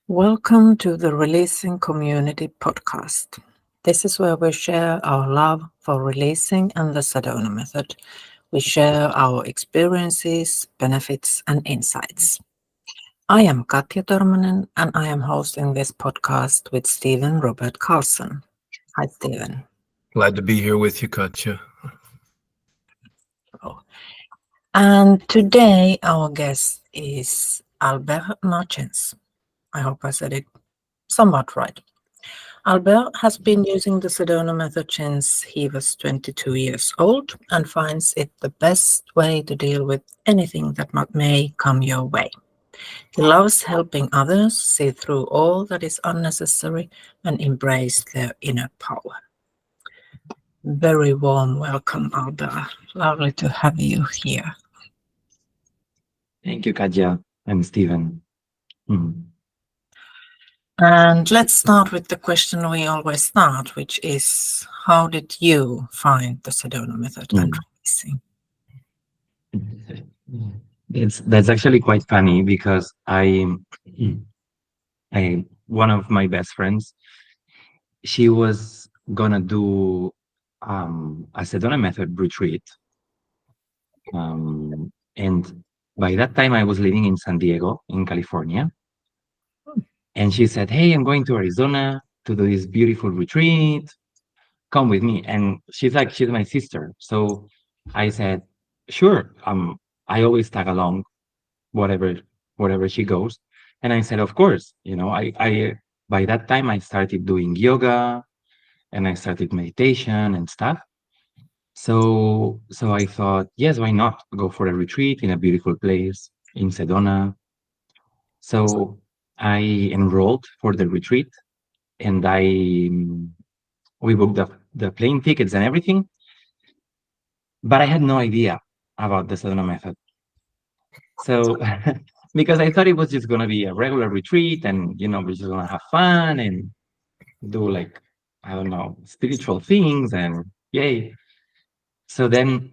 Welcome to the Releasing Community podcast. This is where we share our love for releasing and the Sedona method. We share our experiences, benefits, and insights. I am Katja Tormanen, and I am hosting this podcast with Stephen Robert Carlson. Hi, Stephen. Glad to be here with you, Katja. And today our guest is Albert Màrgens. I hope I said it somewhat right. Albert has been using the Sedona method since he was 22 years old and finds it the best way to deal with anything that may come your way. He loves helping others see through all that is unnecessary and embrace their inner power. Very warm welcome, Albert. Lovely to have you here. Thank you, Katja and Stephen. Mm. And let's start with the question we always start, which is how did you find the Sedona method and releasing? That's actually quite funny because I one of my best friends, she was gonna do a Sedona method retreat. And by that time I was living in San Diego in California. And she said, "Hey, I'm going to Arizona to do this beautiful retreat. Come with me." And she's my sister. So I said, "Sure." I always tag along whatever wherever she goes. And I said, "Of course." I by that time I started doing yoga and I started meditation and stuff. So I thought, yes, why not go for a retreat in a beautiful place in Sedona? So I enrolled for the retreat, and we booked the plane tickets and everything, but I had no idea about the Sedona method. So because I thought it was just gonna be a regular retreat, and we're just gonna have fun and do, like, I don't know, spiritual things, and yay. So then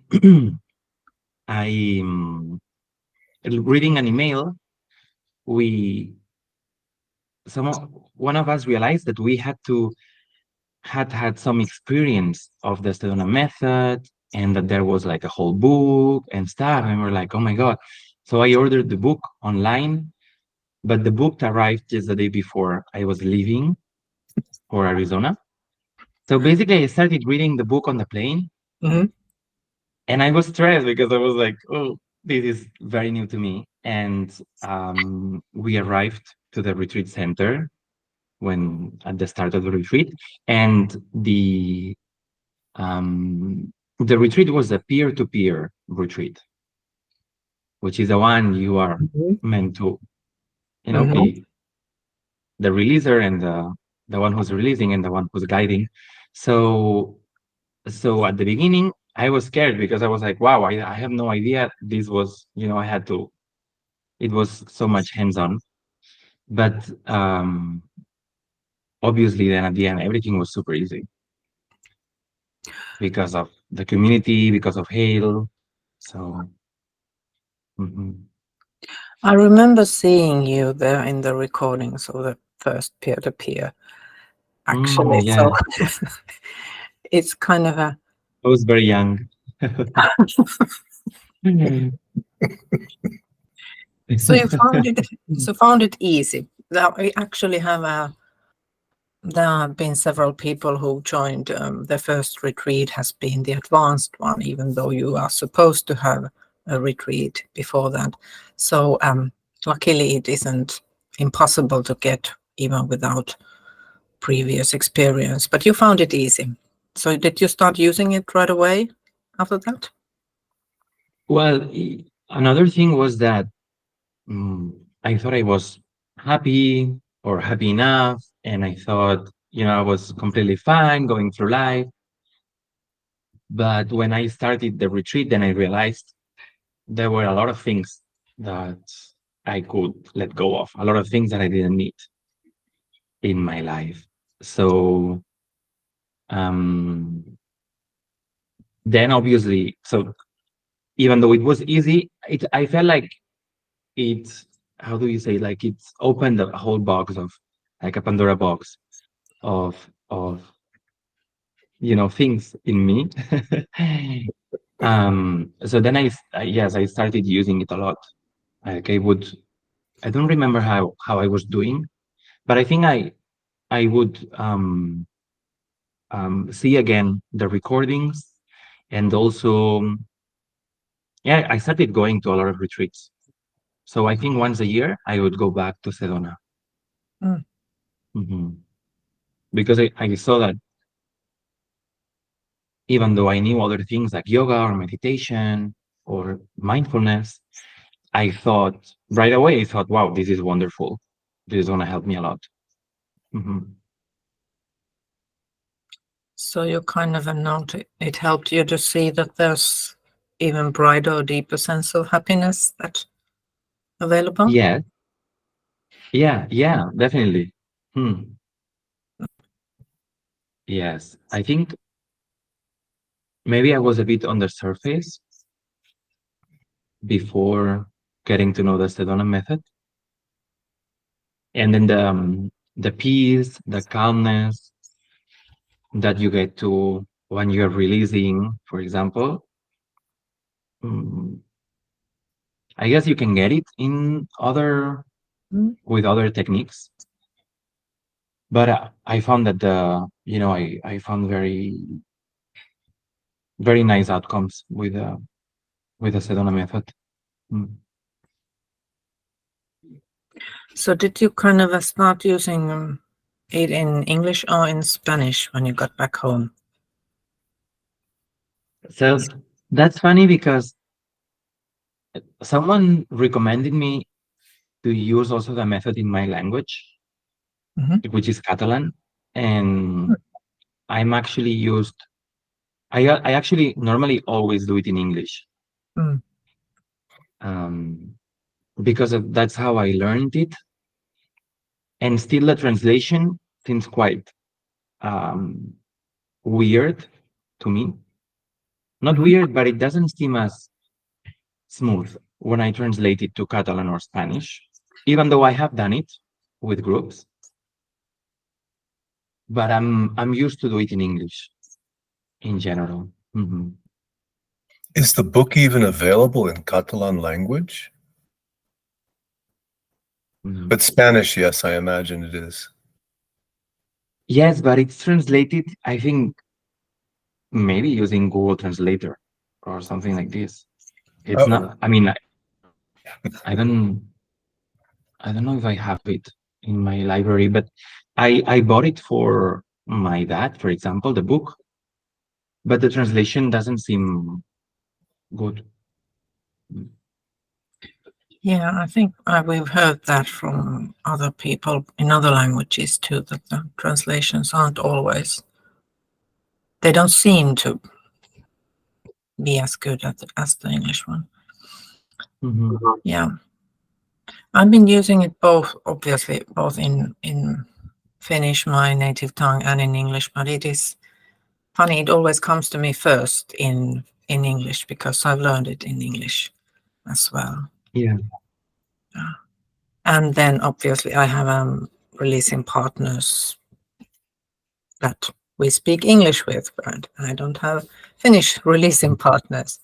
I reading an email, we one of us realized that we had some experience of the Sedona method, and that there was like a whole book and stuff, and we're like, oh my god. So I ordered the book online, but the book arrived just the day before I was leaving for Arizona. So basically I started reading the book on the plane. Mm-hmm. And I was stressed because I was like, oh, this is very new to me. And we arrived to the retreat center when at the start of the retreat. And the retreat was a peer-to-peer retreat, which is the one you are meant to, be the releaser and the one who's releasing and the one who's guiding. So at the beginning, I was scared because I was like, wow, I have no idea. This was, it was so much hands-on. But obviously, then at the end, everything was super easy because of the community, because of Hail. So, I remember seeing you there in the recordings of the first peer-to-peer, actually. yeah, So it's kind of a. I was very young. So you found it easy. That we actually have a. There have been several people who joined. The first retreat has been the advanced one, even though you are supposed to have a retreat before that. So luckily, it isn't impossible to get even without previous experience. But you found it easy. So did you start using it right away after that? Well, another thing was that I thought I was happy or happy enough, and I thought, I was completely fine going through life. But when I started the retreat, then I realized there were a lot of things that I could let go of, a lot of things that I didn't need in my life. So then obviously, so even though it was easy, I felt like it how do you say, like it's opened a whole box of, like a Pandora box of things in me. So then yes, I started using it a lot. Like I don't remember how I was doing, but I think I would see again the recordings, and also, yeah, I started going to a lot of retreats. So I think once a year I would go back to Sedona. Mm. Hmm. Because I saw that even though I knew other things like yoga or meditation or mindfulness, I thought right away, I thought, wow, this is wonderful. This is going to help me a lot. Hmm. So you kind of note it helped you to see that there's even brighter or deeper sense of happiness that's available. Yeah, yeah, definitely. Hmm. Yes, I think maybe I was a bit on the surface before getting to know the Sedona method. And then the peace, the calmness that you get to when you're releasing, for example, mm, I guess you can get it in other Mm. with other techniques. But I found that I found very nice outcomes with the Sedona method. Mm. So did you kind of start using it in English or in Spanish when you got back home? So that's funny because someone recommended me to use also the method in my language, Mhm. which is Catalan, and I'm actually used. I actually normally always do it in English, Mm. um, because that's how I learned it, and still the translation seems quite um, weird to me. Not Mhm. weird, but it doesn't seem as smooth when I translate it to Catalan or Spanish, even though I have done it with groups. But I'm used to do it in English in general. Mhm. Is the book even available in Catalan language? Mhm. But Spanish, yes, I imagine it is. Yes, but it's translated, I think, maybe using Google Translator or something like this. It's Oh, not, I mean, I don't I don't know if I have it in my library, but I bought it for my dad, for example, the book, but the translation doesn't seem good. Yeah, I think we've heard that from other people in other languages too, that the translations aren't always, they don't seem to be as good as the English one. Mhm. Yeah. I've been using it both, obviously, both in Finnish, my native tongue, and in English, but it is funny, it always comes to me first in English because I've learned it in English as well. Yeah. Yeah. And then obviously I have releasing partners that we speak English with, and I don't have Finnish releasing partners.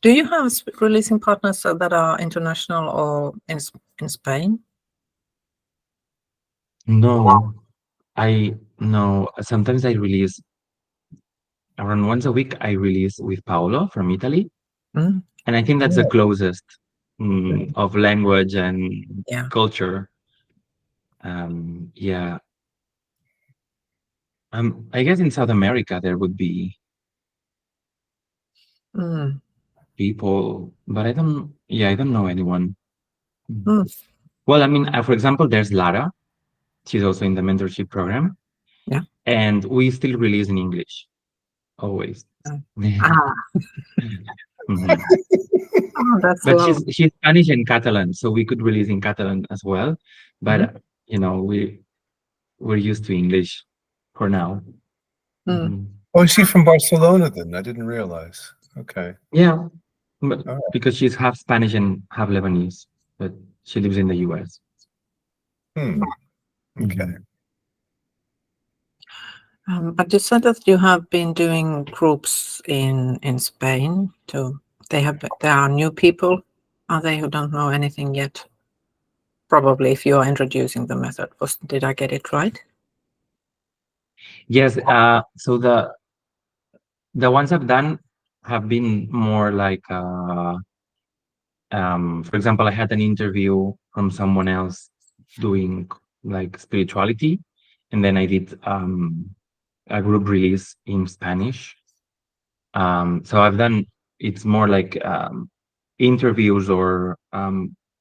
Do you have releasing partners that are international or in Spain? No, I no. Sometimes I release around once a week. I release with Paolo from Italy, Mm, and I think that's the closest of language and yeah. culture. Yeah. I guess in South America there would be Mm, people, but I don't know anyone. Mm. mm, Well, I mean, for example, there's Lara. She's also in the mentorship program, yeah. and we still release in English always. Ah, Mhm. oh, that's But lovely. she's Spanish and Catalan, so we could release in Catalan as well. But Mhm. we're used to English for now. Mm. Mhm. oh, is she from Barcelona then? I didn't realize. Okay. Yeah, but All right. because she's half Spanish and half Lebanese. But She lives in the US. Hmm. Okay. But you said that you have been doing groups in Spain too. There are new people, are they, who don't know anything yet? Probably if you are introducing the method. Did I get it right? Yes. So the ones I've done have been more like, for example, I had an interview from someone else doing like spirituality, and then I did a group release in Spanish. So I've done, it's more like interviews or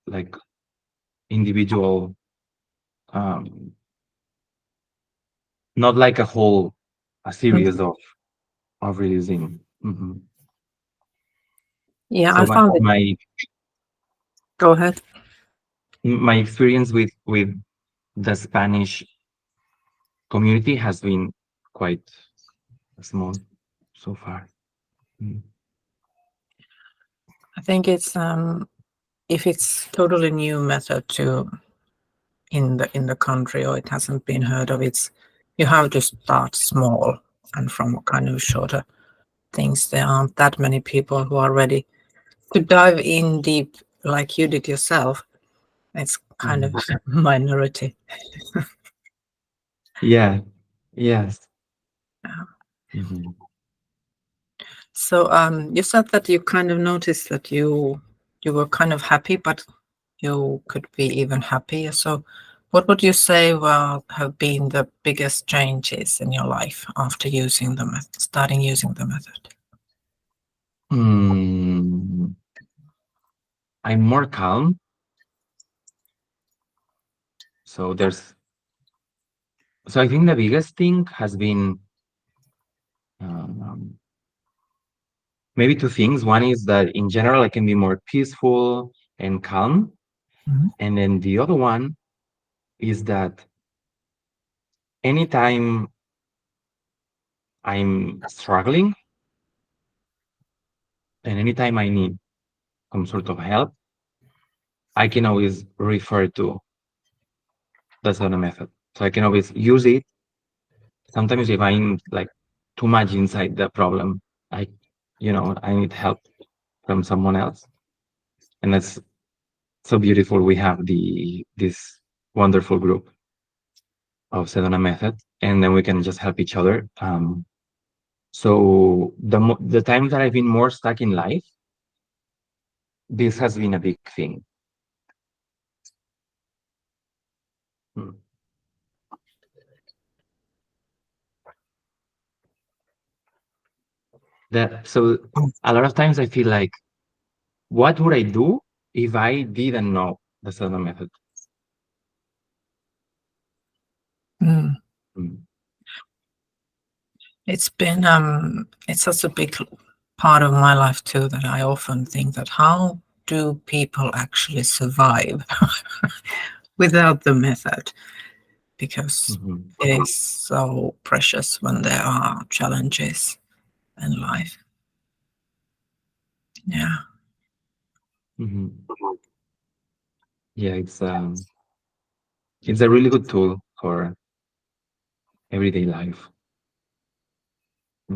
like individual, um, not like a series of releasing. Yeah, So I found it. Go ahead. my experience with the Spanish community has been quite small so far. I think it's if it's totally new method to in the country, or it hasn't been heard of, you have to start small and from kind of shorter things. There aren't that many people who are ready to dive in deep like you did yourself. It's kind of a minority. Yeah. Yes. Yeah. So you said that you kind of noticed that you were kind of happy, but you could be even happier. So what would you say have been the biggest changes in your life after using the method, starting using the method? I'm more calm. So I think the biggest thing has been maybe two things. One is that in general I can be more peaceful and calm. And then the other one is that anytime I'm struggling and anytime I need some sort of help, I can always refer to the Sedona method. So I can always use it. Sometimes if I'm like too much inside the problem, I need help from someone else. And that's so beautiful. We have this wonderful group of Sedona method, and then we can just help each other. So the times that I've been more stuck in life, this has been a big thing. So a lot of times I feel like, what would I do if I didn't know the Sedona method? It's been it's such a big part of my life too, that I often think that how do people actually survive without the method? Because it is so precious when there are challenges in life. Yeah. Yeah, it's a really good tool for everyday life. I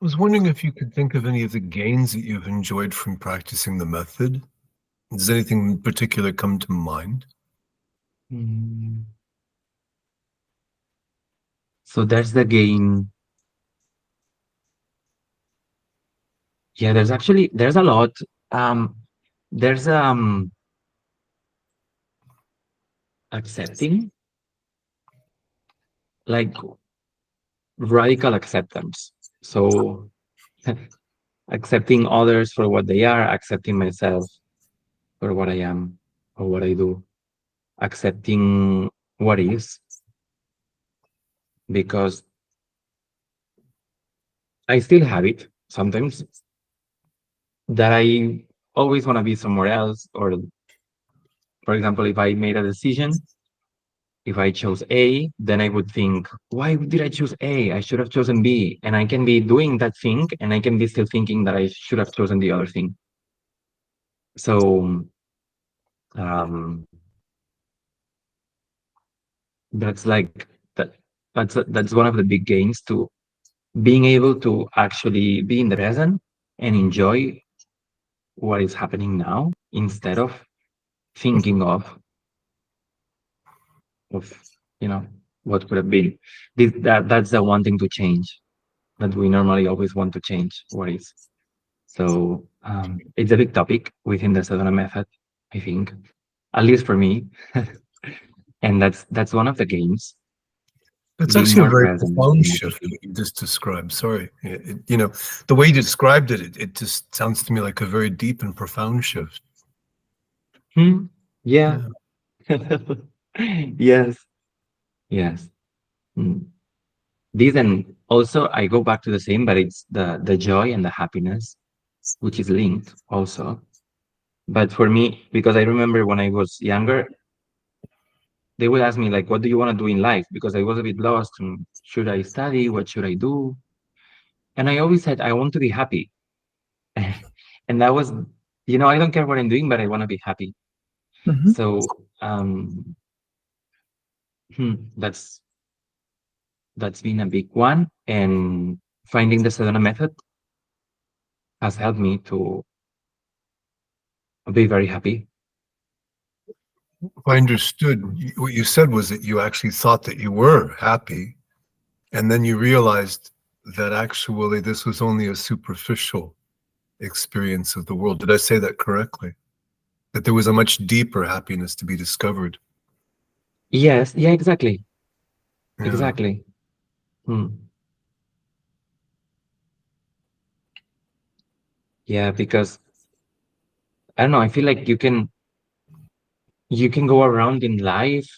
was wondering if you could think of any of the gains that you've enjoyed from practicing the method. Does anything in particular come to mind? So there's the gain. Yeah, there's a lot. There's accepting, like radical acceptance. So accepting others for what they are, accepting myself for what I am or what I do, accepting what is, because I still have it sometimes that I always want to be somewhere else. Or, for example, if I made a decision, if I chose A, then I would think, why did I choose A? I should have chosen B. And I can be doing that thing and I can be still thinking that I should have chosen the other thing. So Um, that's like that. That's one of the big gains to being able to actually be in the present and enjoy what is happening now instead of thinking of what could have been. That's the one thing to change that we normally always want to change what is. So it's a big topic within the Sedona method, I think, at least for me. And that's one of the gains, That's being actually a more very present profound in shift everything. that you just described. Sorry. The way you described it just sounds to me like a very deep and profound shift. Yeah. Yeah. Yes. Yes. Mm. This, and also I go back to the same, but it's the joy and the happiness, which is linked also. But for me, because I remember when I was younger, they would ask me like, "What do you want to do in life?" Because I was a bit lost. Should I study? What should I do? And I always said, "I want to be happy." And that was, I don't care what I'm doing, but I want to be happy. Mhm. So um, that's been a big one. And finding the Sedona method has helped me to be very happy. If I understood, what you said was that you actually thought that you were happy, and then you realized that actually this was only a superficial experience of the world. Did I say that correctly? That there was a much deeper happiness to be discovered. Yes, yeah, exactly. Yeah. Exactly. Hmm. Yeah, because I don't know, I feel like you can go around in life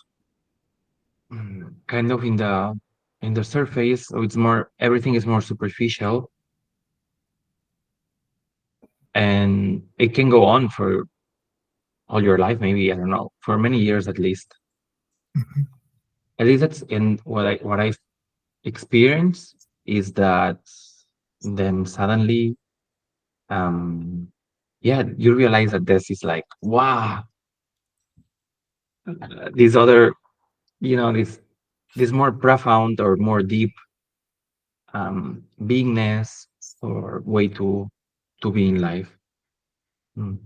kind of in the surface, so it's more everything is more superficial, and it can go on for all your life, maybe, I don't know, for many years at least. Mhm. At least that's in what I've experienced is that then suddenly yeah, you realize that this is like, wow, these other, this more profound or more deep beingness or way to be in life. Mm.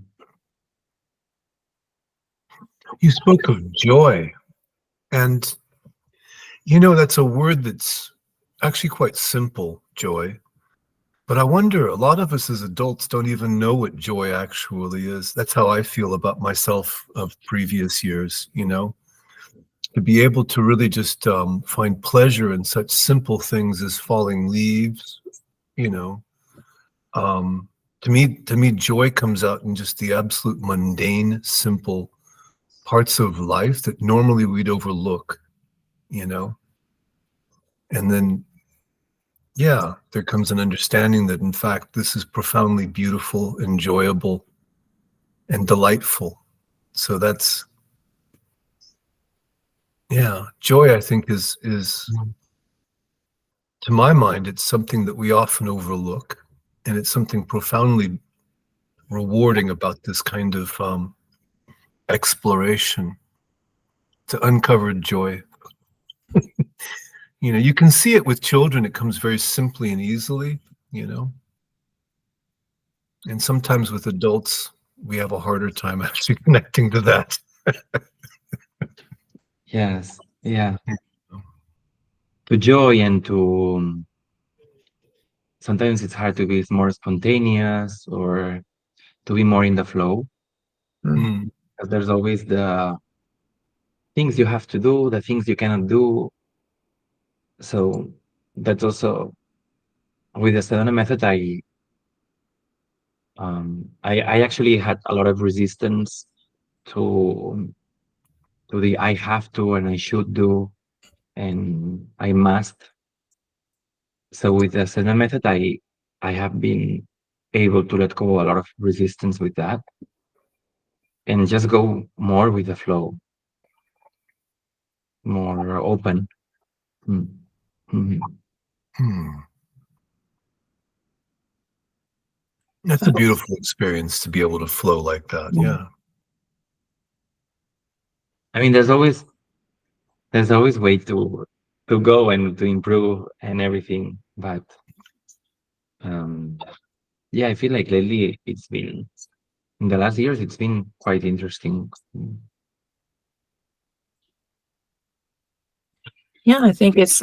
You spoke of joy, and that's a word that's actually quite simple, joy. But I wonder, a lot of us as adults don't even know what joy actually is. That's how I feel about myself of previous years, to be able to really just find pleasure in such simple things as falling leaves, you know. Um, to me, joy comes out in just the absolute mundane, simple parts of life that normally we'd overlook, you know. And then, yeah, there comes an understanding that in fact this is profoundly beautiful, enjoyable, and delightful. So that's, yeah, joy I think is Mm. to my mind, it's something that we often overlook, and it's something profoundly rewarding about this kind of exploration to uncover joy. You can see it with children, it comes very simply and easily, you know, and sometimes with adults, we have a harder time actually connecting to that. Yes, yeah, to joy and to sometimes it's hard to be more spontaneous or to be more in the flow, Mm. because there's always the things you have to do, the things you cannot do. So that's also with the Sedona method. I actually had a lot of resistance to the I have to and I should do and I must. So with the Sedona method, I have been able to let go a lot of resistance with that and just go more with the flow, more open. Mm. Mhm. Hmm. That's a beautiful experience to be able to flow like that. Mm. Yeah. I mean, there's always way to go and to improve and everything, but um, yeah, I feel like lately it's been in the last years it's been quite interesting. Yeah, I think it's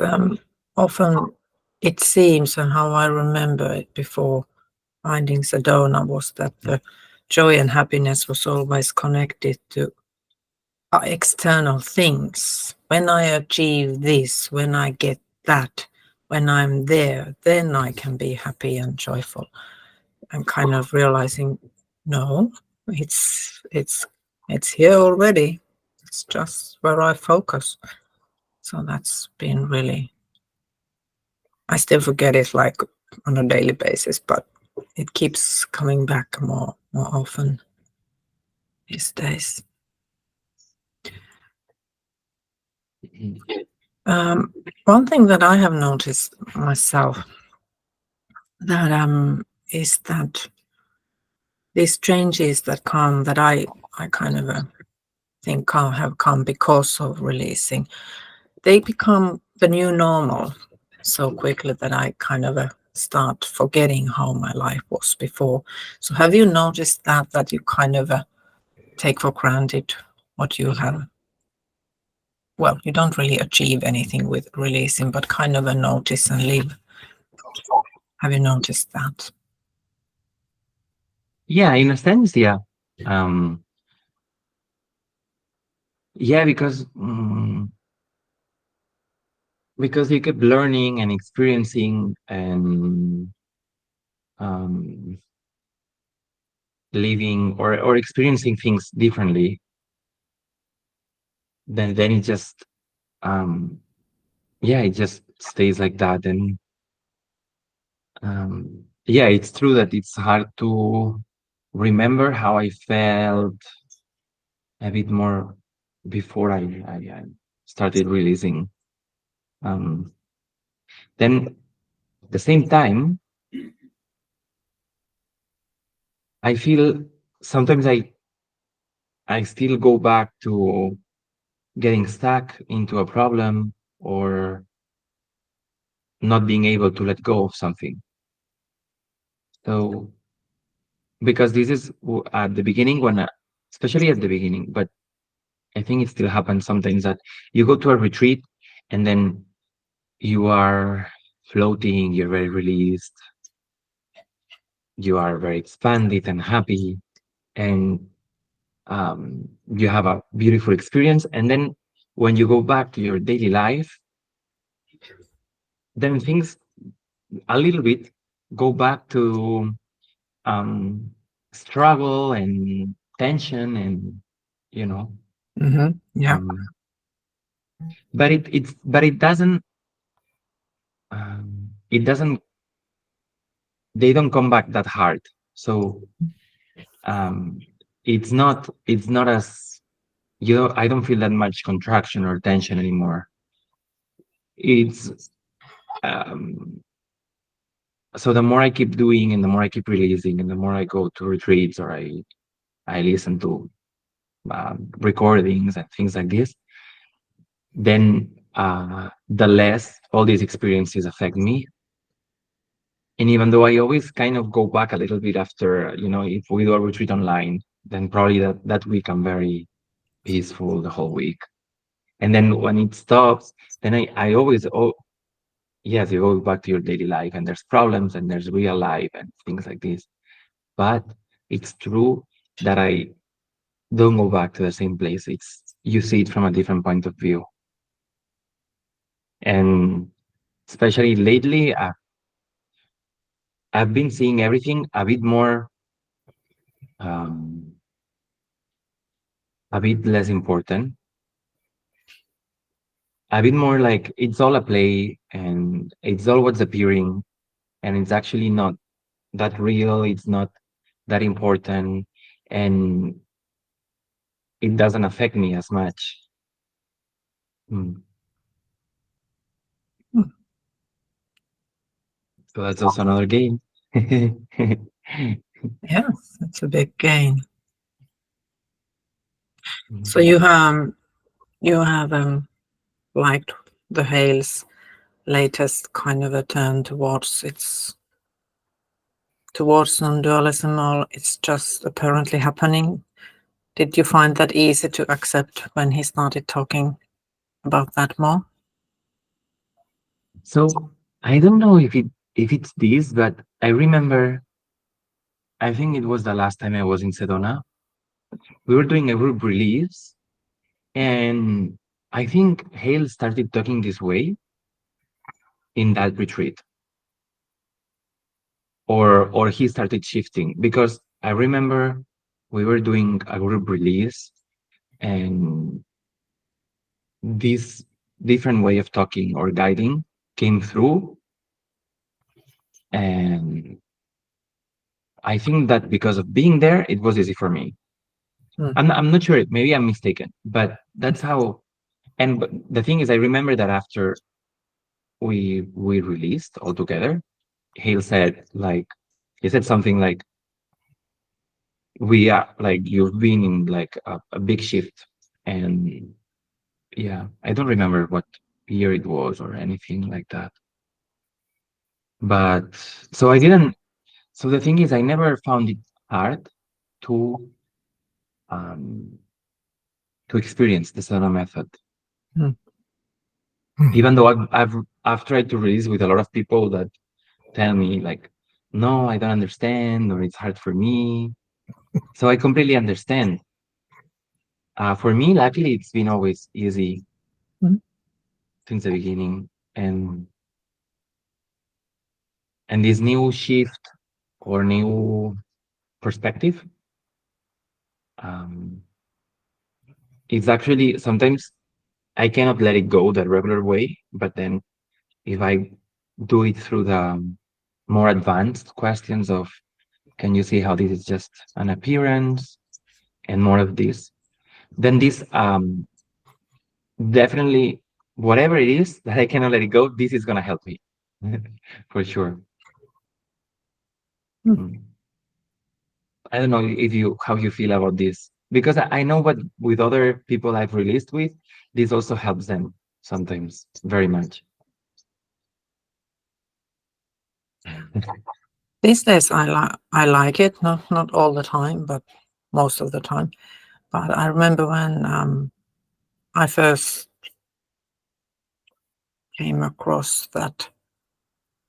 often it seems, and how I remember it before finding Sedona was that the joy and happiness was always connected to external things. When I achieve this, when I get that, when I'm there, then I can be happy and joyful. And kind of realizing, no, it's here already. It's just where I focus. So that's been really. I still forget it like on a daily basis, but it keeps coming back more often these days. Mhm. One thing that I have noticed myself that is that these changes that come that I kind of think have come because of releasing, they become the new normal so quickly that I kind of start forgetting how my life was before. So have you noticed that you kind of take for granted what you have? Well, you don't really achieve anything with releasing, but kind of a notice and leave. Have you noticed that? Yeah, in a sense, yeah. Um, yeah, because you keep learning and experiencing and um, living or experiencing things differently, then it just um, yeah, it just stays like that. And yeah, it's true that it's hard to remember how I felt a bit more before I started releasing. Um, then at the same time, I feel sometimes I still go back to getting stuck into a problem or not being able to let go of something. So because this is at the beginning when, especially at the beginning, but I think it still happens sometimes that you go to a retreat and then you are floating, you're very released, you are very expanded and happy, and you have a beautiful experience. And then when you go back to your daily life, then things a little bit go back to um, struggle and tension and you know Yeah. um, but it doesn't they don't come back that hard. So um, it's not as I don't feel that much contraction or tension anymore. It's um, so the more I keep doing and the more I keep releasing and the more I go to retreats or I listen to recordings and things like this, then the less all these experiences affect me. And even though I always kind of go back a little bit after, if we do a retreat online, then probably that week I'm very peaceful the whole week. And then when it stops, then I always, yes, you go back to your daily life and there's problems and there's real life and things like this. But it's true that I don't go back to the same place. You see it from a different point of view. And especially lately, I've been seeing everything um, a bit less important, a bit more like it's all a play and it's all what's appearing, and it's actually not that real. It's not that important, and it doesn't affect me as much. Mm. Hmm. So that's also another game. Yes, it's a big gain. So Mhm. you have You have liked the Hale's latest kind of a turn towards non-dualism, or it's just apparently happening. Did you find that easy to accept when he started talking about that more? So I don't know if it's this, but I remember, I think it was the last time I was in Sedona. We were doing a group release, and I think Hale started talking this way in that retreat, or he started shifting, because I remember we were doing a group release, and this different way of talking or guiding came through, and I think that because of being there, it was easy for me. I'm not sure. Maybe I'm mistaken, but that's how. And the thing is, I remember that after we released all together, Hale said like, he said something like, "We are like, you've been in like a big shift," and yeah, I don't remember what year it was or anything like that. But so I didn't. So the thing is, I never found it hard to um to experience the Sedona method. Mm. Even though I've tried to release with a lot of people that tell me like, no, I don't understand, or it's hard for me. So I completely understand. For me, luckily, it's been always easy Mm. since the beginning, and this new shift or new perspective, um, it's actually sometimes I cannot let it go the regular way, but then if I do it through the more advanced questions of, can you see how this is just an appearance and more of this, then this definitely, whatever it is that I cannot let it go, this is gonna help me for sure. Mm. Mm. I don't know if you how you feel about this, because I know what with other people I've released with, this also helps them sometimes very much. These days, I like it. Not all the time, but most of the time. But I remember when I first came across that,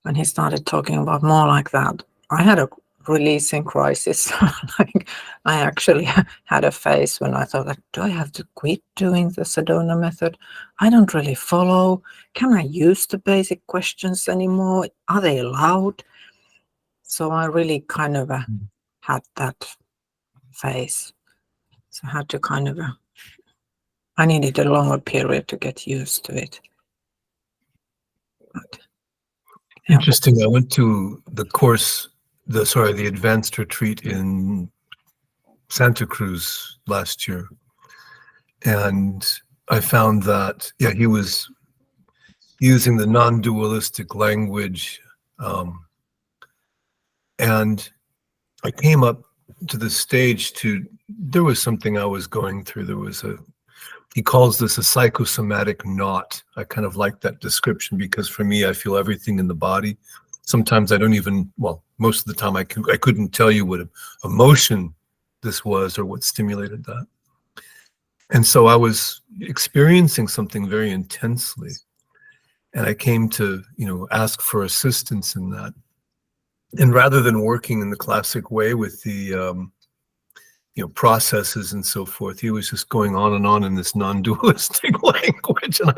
when he started talking about more like that, I had a releasing crisis. Like, I actually had a phase when I thought, like, do I have to quit doing the Sedona method? I don't really follow. Can I use the basic questions anymore? Are they allowed? So I really kind of had that phase. So I had to kind of, I needed a longer period to get used to it. But, yeah. Interesting. I went to the advanced retreat in Santa Cruz last year, and I found that he was using the non-dualistic language, and I came up to the stage there was something I was going through. He calls this a psychosomatic knot. I kind of like that description because for me, I feel everything in the body. Sometimes I don't even, well, most of the time I couldn't tell you what emotion this was or what stimulated that. And so I was experiencing something very intensely. And I came to, ask for assistance in that. And rather than working in the classic way with the, processes and so forth, he was just going on and on in this non-dualistic language. And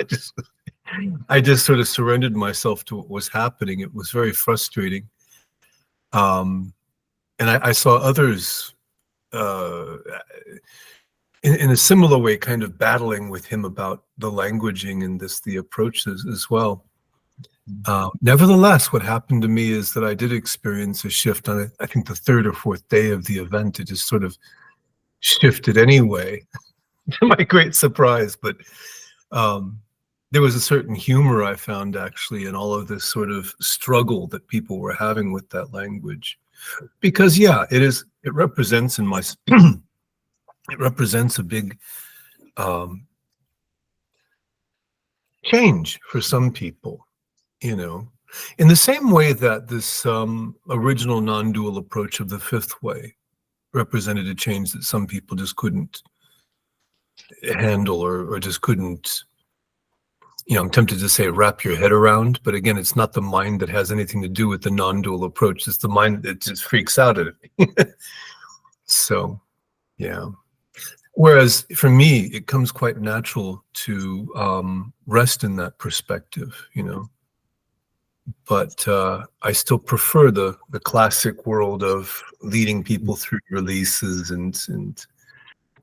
I just sort of surrendered myself to what was happening. It was very frustrating. And I saw others in a similar way, kind of battling with him about the languaging and the approaches as well. Nevertheless, what happened to me is that I did experience a shift on, I think, the third or fourth day of the event. It just sort of shifted anyway, to my great surprise. But there was a certain humor I found actually in all of this sort of struggle that people were having with that language, because it represents it represents a big change for some people, in the same way that this original non-dual approach of the fifth way represented a change that some people just couldn't handle or just couldn't, I'm tempted to say wrap your head around, but again, it's not the mind that has anything to do with the non-dual approach. It's the mind that just freaks out at it. So, yeah. Whereas for me, it comes quite natural to rest in that perspective, But I still prefer the classic world of leading people through releases and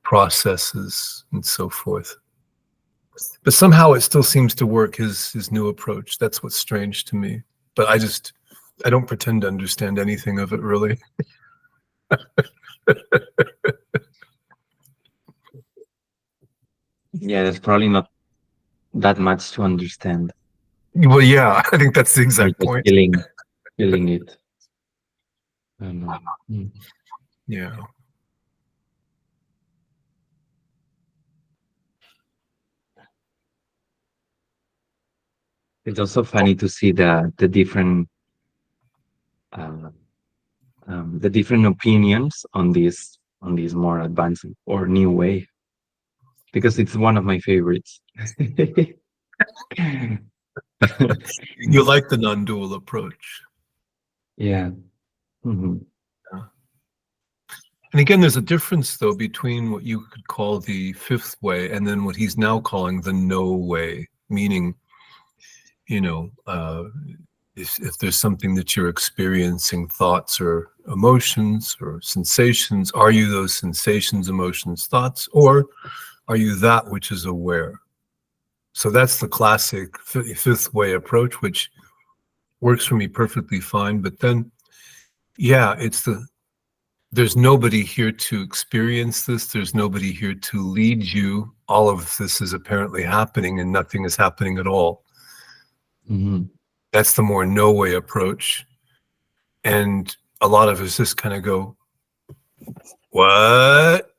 processes and so forth. But somehow it still seems to work, his new approach. That's what's strange to me. But I don't pretend to understand anything of it, really. Yeah, there's probably not that much to understand. Well, yeah, I think that's the You're exact just point. feeling it. I don't know. Yeah. It's also funny to see the different the different opinions on this more advanced or new way, because it's one of my favorites. You like the non-dual approach. Yeah. Mm-hmm. And again, there's a difference, though, between what you could call the fifth way and then what he's now calling the no way, meaning, if there's something that you're experiencing, thoughts or emotions or sensations, are you those sensations, emotions, thoughts, or are you that which is aware? So that's the classic fifth way approach, which works for me perfectly fine. But then, yeah, there's nobody here to experience this. There's nobody here to lead you. All of this is apparently happening and nothing is happening at all. Mm-hmm. That's the more no way approach. And a lot of us just kind of go, what?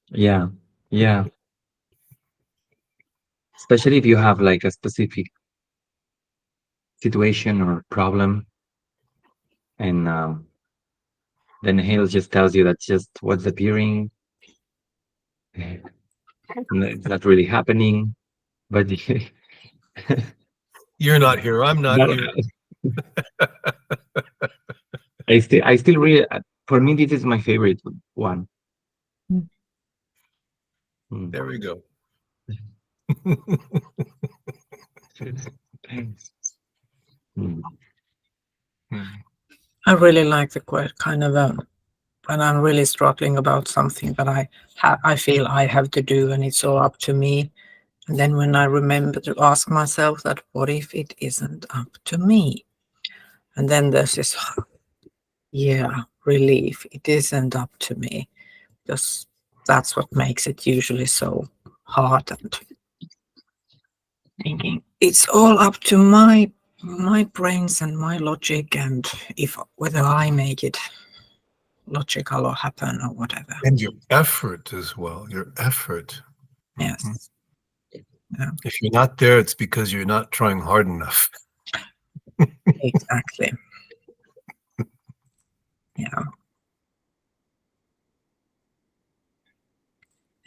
Yeah. Yeah. Especially if you have like a specific situation or problem, and then Hale just tells you that's just what's appearing. It's not really happening, but You're not here. I'm not but here. I still really, for me, this is my favorite one. There we go. I really like the kind of when I'm really struggling about something that I feel I have to do and it's all up to me. And then when I remember to ask myself that, what if it isn't up to me? And then there's this, relief. It isn't up to me. Because that's what makes it usually so hard and thinking it's all up to my brains and my logic and if whether I make it logical or happen or whatever. And your effort as well, your effort. Yes. Yeah. If you're not there, it's because you're not trying hard enough. Exactly. Yeah.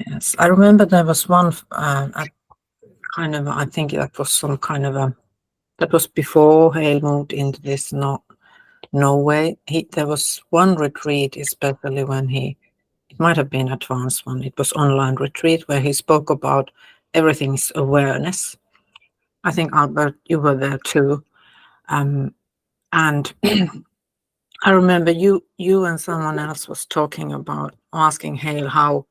Yes. I remember there was one I think that was some kind of that was before Hale moved into this no way. There was one retreat, especially when it might have been advanced one. It was online retreat where he spoke about everything's awareness. I think Albert, you were there too, and I remember you and someone else was talking about asking Hale how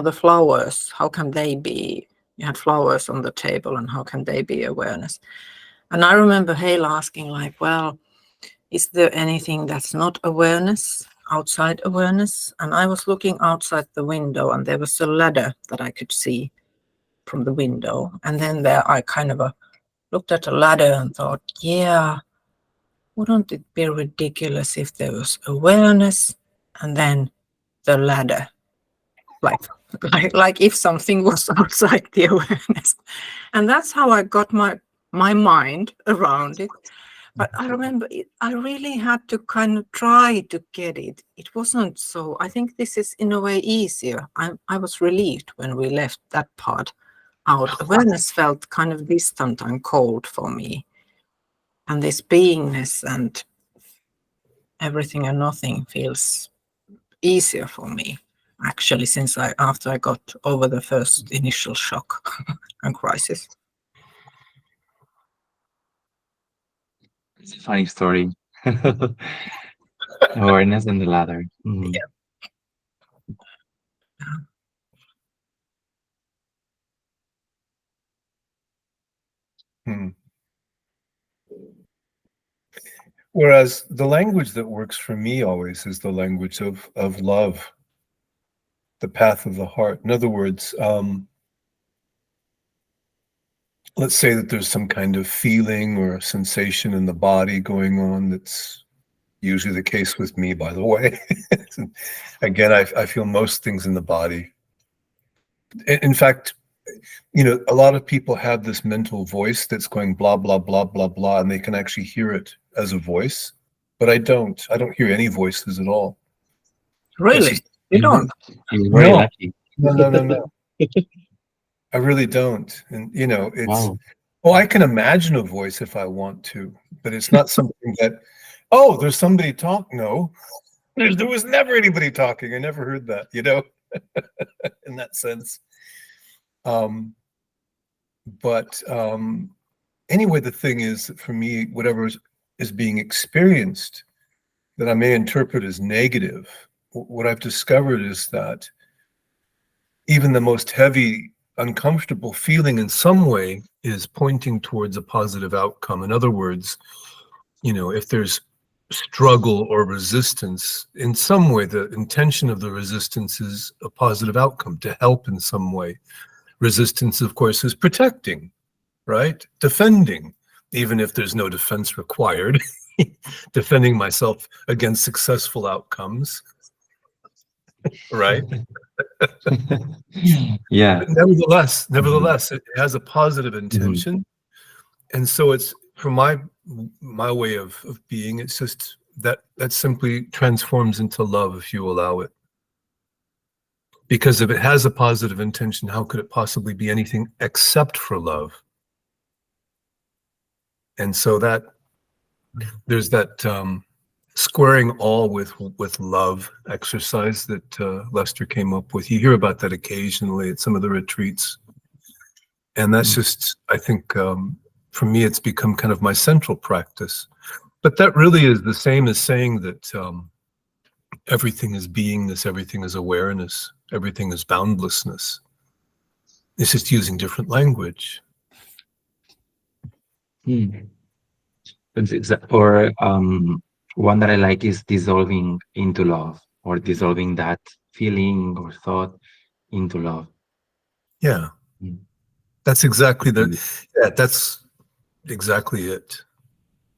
the flowers, how can they be? You had flowers on the table, and how can they be awareness? And I remember Hale asking, like, well, is there anything that's not awareness, outside awareness? And I was looking outside the window, and there was a ladder that I could see from the window. And then there I kind of looked at the ladder and thought, yeah, wouldn't it be ridiculous if there was awareness and then the ladder like like if something was outside the awareness. And that's how I got my mind around it. But I remember I really had to kind of try to get it. It wasn't so. I think this is in a way easier. I was relieved when we left that part out. Awareness felt kind of distant and cold for me. And this beingness and everything and nothing feels easier for me, actually, since after I got over the first initial shock and crisis. It's a funny story. Awareness and the ladder. Yeah. Hmm. Whereas the language that works for me always is the language of love, the path of the heart. In other words, let's say that there's some kind of feeling or a sensation in the body going on. That's usually the case with me, by the way. Again, I feel most things in the body. In fact, a lot of people have this mental voice that's going blah, blah, blah, blah, blah, and they can actually hear it as a voice. But I don't hear any voices at all. Really? Just, You don't? You're very no, lucky. no. I really don't. And, it's, Wow. well, I can imagine a voice if I want to, but it's not something that, oh, there's somebody talk. No, there was never anybody talking. I never heard that, in that sense. But anyway, the thing is that for me, whatever is being experienced that I may interpret as negative, what I've discovered is that even the most heavy, uncomfortable feeling in some way is pointing towards a positive outcome. In other words, if there's struggle or resistance, in some way, the intention of the resistance is a positive outcome, to help in some way. Resistance, of course, is protecting, right? Defending, even if there's no defense required. Defending myself against successful outcomes, right? Yeah. But nevertheless, it has a positive intention. And so it's, for my way of being, it's just that simply transforms into love if you allow it. Because if it has a positive intention, how could it possibly be anything except for love? And so that there's that squaring all with love exercise that Lester came up with. You hear about that occasionally at some of the retreats. And that's just, I think, for me, it's become kind of my central practice. But that really is the same as saying that everything is beingness, everything is awareness, everything is boundlessness. It's just using different language. Or one that I like is dissolving into love, or dissolving that feeling or thought into love. Yeah. That's exactly that's exactly it.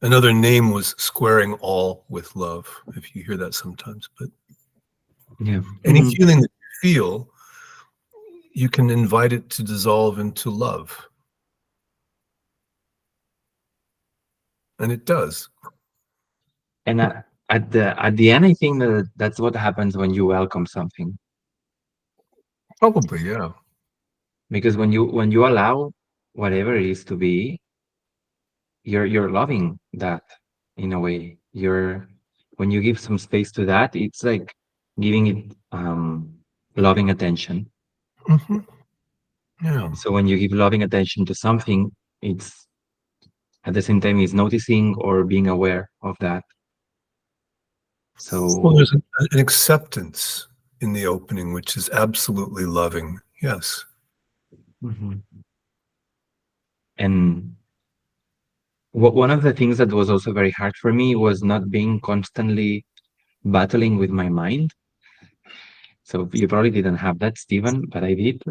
Another name was squaring all with love, if you hear that sometimes. But Yeah. any feeling that you feel, you can invite it to dissolve into love. And it does. And at the end, I think that's what happens when you welcome something. Probably, yeah. Because when you allow whatever it is to be, you're loving that in a way. When you give some space to that, it's like giving it loving attention. Mm-hmm. Yeah. So when you give loving attention to something, it's at the same time is noticing or being aware of that. So Well, there's an acceptance in the opening, which is absolutely loving. Yes. And one of the things that was also very hard for me was not being constantly battling with my mind. So you probably didn't have that, Stephen, but I did.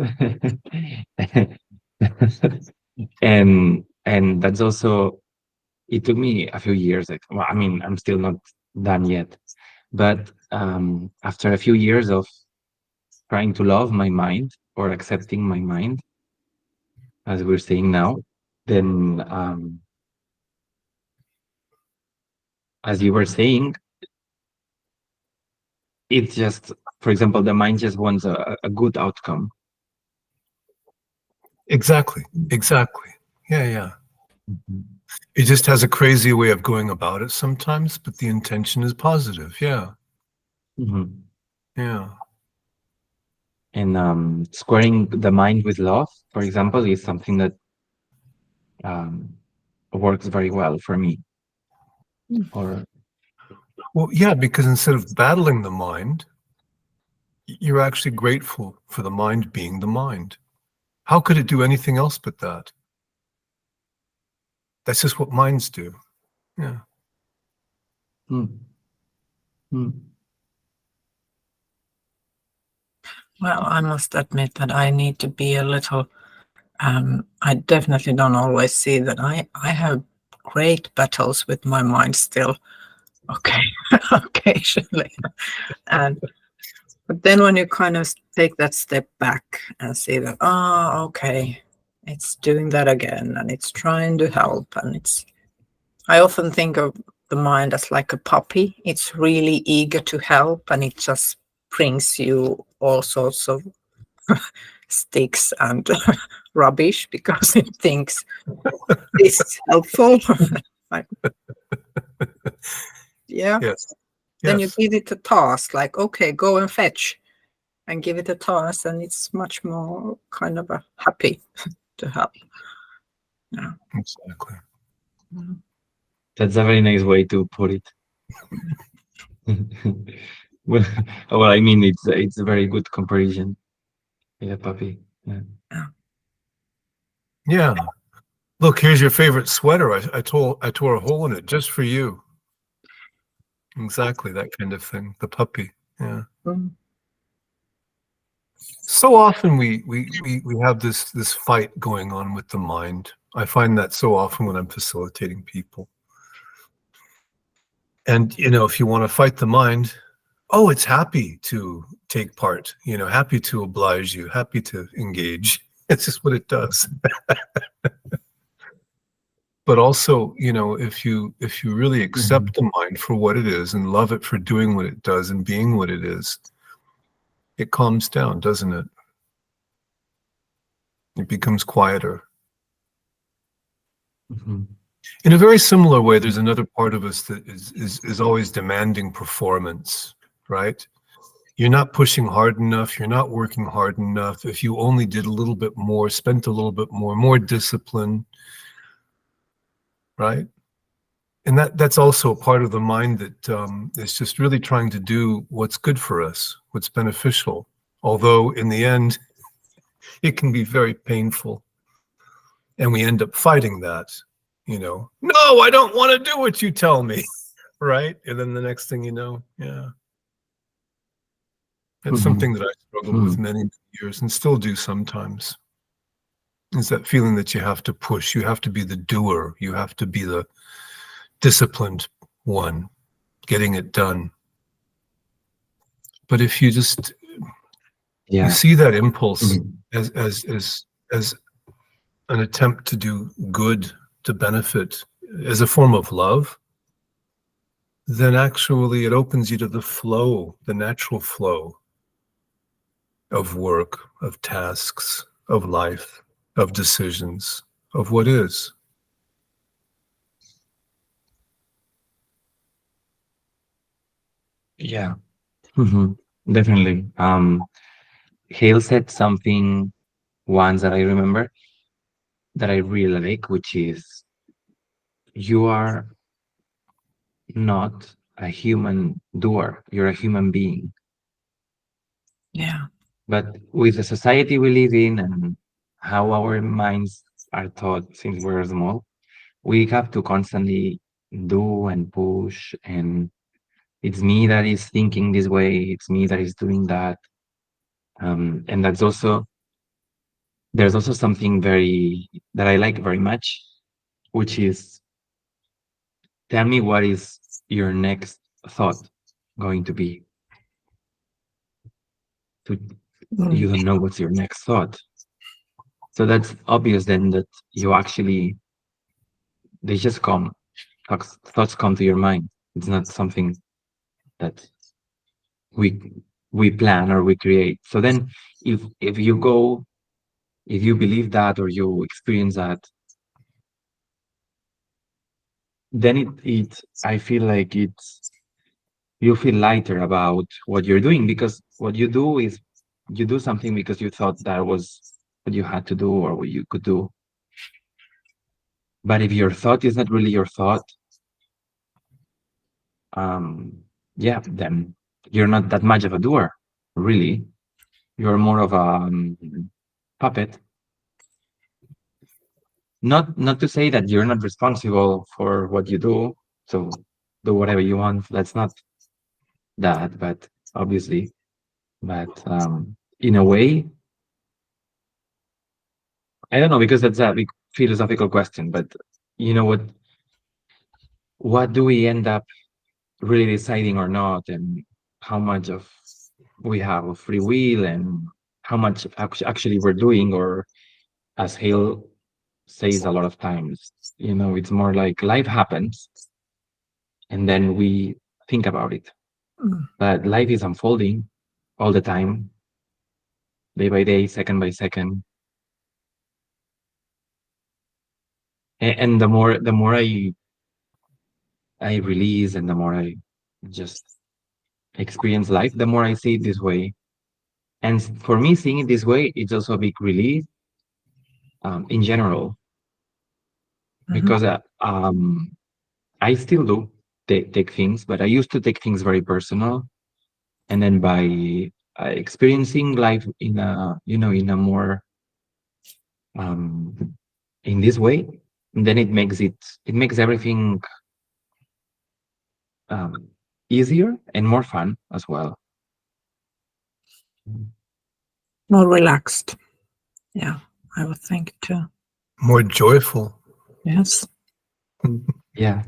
And that's also, it took me a few years. Well, I mean, I'm still not done yet, but after a few years of trying to love my mind or accepting my mind, as we're saying now, then as you were saying, it's just, for example, the mind just wants a good outcome. Exactly. Exactly. Yeah, yeah. Mhm. It just has a crazy way of going about it sometimes, but the intention is positive. Yeah. Mhm. Yeah. And squaring the mind with love, for example, is something that um, works very well for me. Or Well, yeah, because instead of battling the mind, you're actually grateful for the mind being the mind. How could it do anything else but that? That's just what minds do. Yeah. mm, mm, Well, I must admit that I need to be a little. I definitely don't always see that I have great battles with my mind still. Okay, occasionally, and but then when you kind of take that step back and see that, oh, okay, it's doing that again, and it's trying to help, and it's. I often think of the mind as like a puppy. It's really eager to help, and it just brings you all sorts of sticks and rubbish because it thinks this is helpful. Like, yeah. Yes. Then you Yes. give it a task, like, okay, go and fetch, and give it a task, and it's much more kind of a happy to help. Yeah. Exactly. Mhm. that's a very nice way to put it. Well, well, I mean, it's a very good comparison. Yeah, puppy. Yeah. Yeah. Yeah. Look, here's your favorite sweater. I tore a hole in it just for you. Exactly that kind of thing. The puppy. Yeah. Mm. So often we have this fight going on with the mind. I find that so often when I'm facilitating people. And if you want to fight the mind, oh, it's happy to take part, happy to oblige you, happy to engage. It's just what it does. But also, if you really Mhm. accept the mind for what it is and love it for doing what it does and being what it is, it calms down, doesn't it? It becomes quieter. Mhm. In a very similar way, there's another part of us that is always demanding performance, right? You're not pushing hard enough, you're not working hard enough. If you only did a little bit more, spent a little bit more discipline, right? And that's also a part of the mind that is just really trying to do what's good for us, what's beneficial. Although in the end, it can be very painful. And we end up fighting that, no, I don't want to do what you tell me. Right? And then the next thing you know, yeah. That's something Mhm. that I struggled with Mhm. many years and still do sometimes. Is that feeling that you have to push, you have to be the doer, you have to be the disciplined one, getting it done. But if you Yeah. see that impulse Mhm. as an attempt to do good, to benefit, as a form of love, then actually it opens you to the flow, the natural flow of work, of tasks, of life, of decisions, of what is. Yeah. Mhm. Definitely. Hale said something once that I remember that I really like, which is you are not a human doer, you're a human being. Yeah. But with the society we live in and how our minds are taught since we're small, we have to constantly do and push. And it's me that is thinking this way, it's me that is doing that. And there's also something very that I like very much, which is tell me what is your next thought going to be. To You don't know what's your next thought. So that's obvious then that you actually, they just come, thoughts come to your mind. It's not something that we plan or we create. So then if you go, if you believe that or you experience that, then it I feel like you feel lighter about what you're doing, because what you do is you do something because you thought that was what you had to do or what you could do. But if your thought is not really your thought, yeah, then you're not that much of a doer, really. You're more of a puppet. Not to say that you're not responsible for what you do, so do whatever you want. That's not that, but obviously, but in a way, I don't know, because that's a big philosophical question. But you know what do we end up really deciding or not, and how much of we have of free will, and how much actually we're doing, or as Hale says a lot of times, it's more like life happens and then we think about it. But life is unfolding all the time, day by day, second by second. And the more I release, and the more I just experience life, the more I see it this way. And for me, seeing it this way, it's also a big relief in general, because I still do take things, but I used to take things very personal. And then by experiencing life in a more in this way, then it makes everything easier and more fun as well. More relaxed. Yeah, I would think too. More joyful. Yes. Yeah.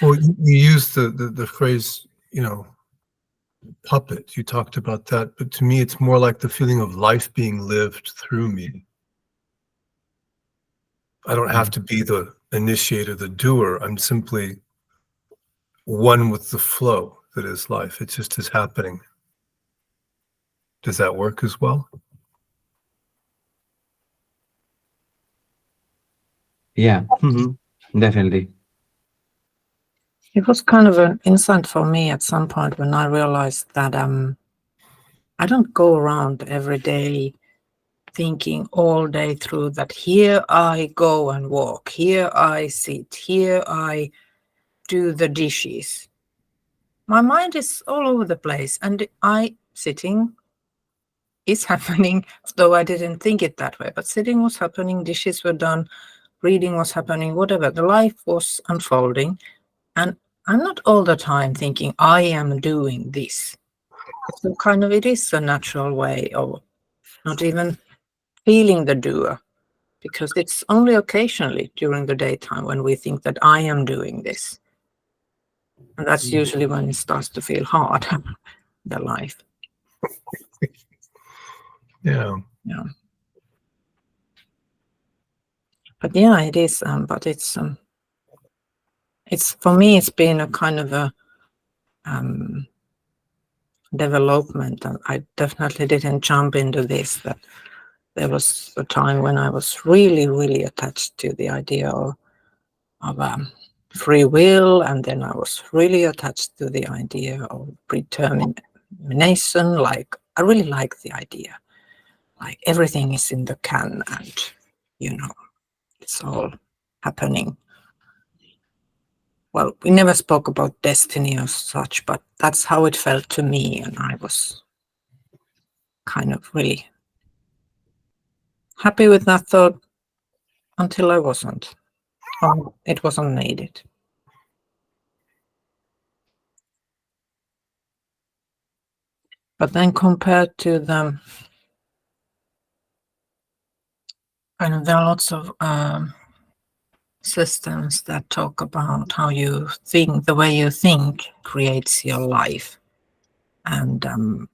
Well, you used the phrase, puppet. You talked about that, but to me, it's more like the feeling of life being lived through me. I don't have to be the initiator, the doer. I'm simply one with the flow that is life. It just is happening. Does that work as well? Yeah, definitely. It was kind of an insight for me at some point when I realized that I don't go around every day thinking all day through that here I go and walk, here I sit, here I do the dishes. My mind is all over the place, and sitting is happening, though I didn't think it that way, but sitting was happening, dishes were done, reading was happening, whatever. The life was unfolding, and I'm not all the time thinking I am doing this. So it is a natural way of not even feeling the doer, because it's only occasionally during the daytime when we think that I am doing this. And that's usually when it starts to feel hard, the life. Yeah. Yeah. But yeah, it is. But it's for me, it's been a kind of a development. And I definitely didn't jump into this. That there was a time when I was really, really attached to the idea of free will, and then I was really attached to the idea of predetermination. Like, I really like the idea, like everything is in the can, and it's all happening. Well, we never spoke about destiny or such, but that's how it felt to me, and I was kind of really happy with that thought until I wasn't. It wasn't needed. But then compared to the there are lots of systems that talk about how you think, the way you think creates your life. And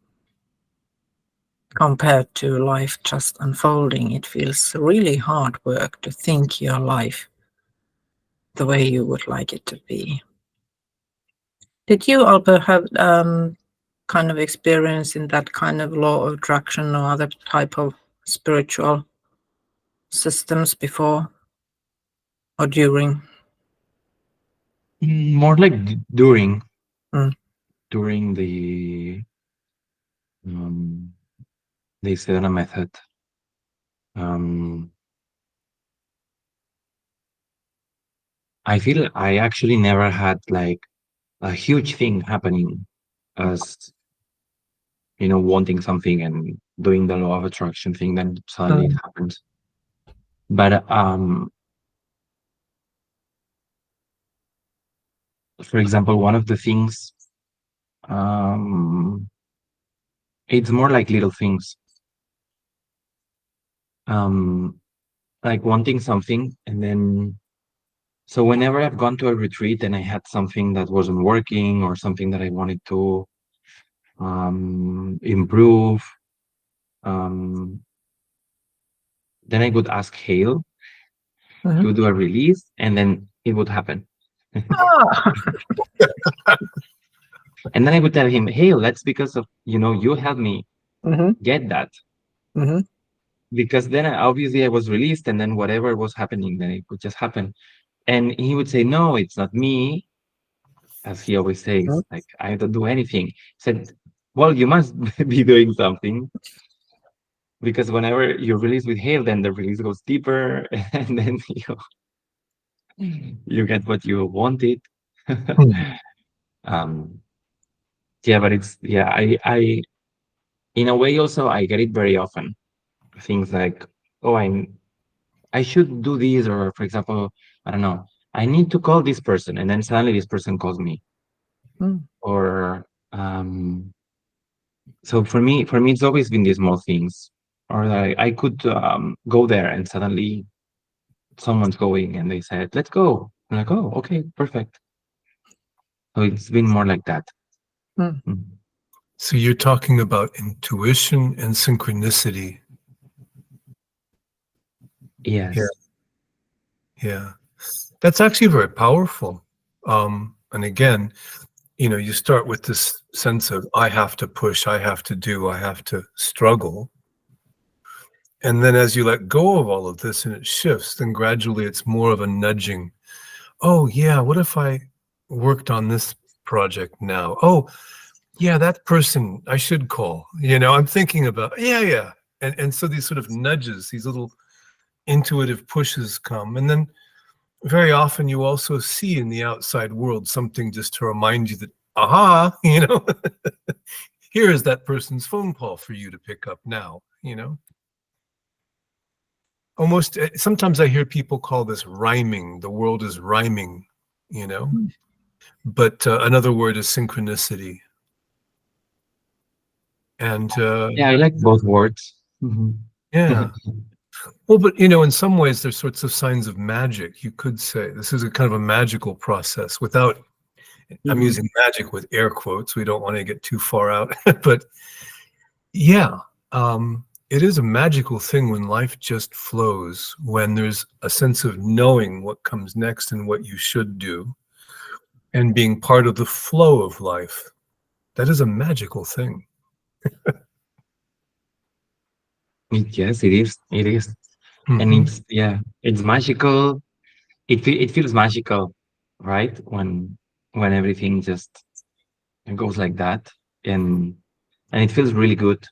compared to life just unfolding, it feels really hard work to think your life the way you would like it to be. Did you, Albert, have kind of experience in that kind of law of attraction or other type of spiritual systems before or during? More like during Mm. during the Sedona method. I feel I actually never had like a huge thing happening as wanting something and doing the law of attraction thing, then suddenly it happens. But for example, one of the things, it's more like little things. Like wanting something, and then so whenever I've gone to a retreat and I had something that wasn't working or something that I wanted to improve, then I would ask Hale to do a release, and then it would happen. And then I would tell him, Hale, that's because of you helped me get that. Because then obviously I was released, and then whatever was happening, then it would just happen. And he would say, no, it's not me, as he always says, like, I don't do anything. He said, well, you must be doing something, because whenever you release with Hale, then the release goes deeper, and then you get what you wanted. Yeah, but I in a way also I get it very often. Things like, oh, I should do this, or for example, I don't know, I need to call this person, and then suddenly this person calls me. Or so for me, it's always been these small things. Or I could go there and suddenly someone's going and they said, let's go. I'm like, oh, okay, perfect. So it's been more like that. So you're talking about intuition and synchronicity. Yes. Yeah. That's actually very powerful. And again, you start with this sense of I have to push, I have to do, I have to struggle. And then as you let go of all of this and it shifts, then gradually it's more of a nudging. Oh, yeah, what if I worked on this project now? Oh, yeah, that person I should call. I'm thinking about, yeah. And so these sort of nudges, these little intuitive pushes come. And then very often you also see in the outside world something just to remind you that, aha, here is that person's phone call for you to pick up now, Almost, sometimes I hear people call this rhyming. The world is rhyming, But another word is synchronicity. And yeah, I like both words. Yeah. Well, but in some ways, there's sorts of signs of magic. You could say this is a kind of a magical process without, I'm using magic with air quotes. We don't want to get too far out, but yeah, it is a magical thing when life just flows, when there's a sense of knowing what comes next and what you should do, and being part of the flow of life. That is a magical thing. Yes, it is. It is. And it's magical. It feels magical, right? When everything just goes like that, and it feels really good.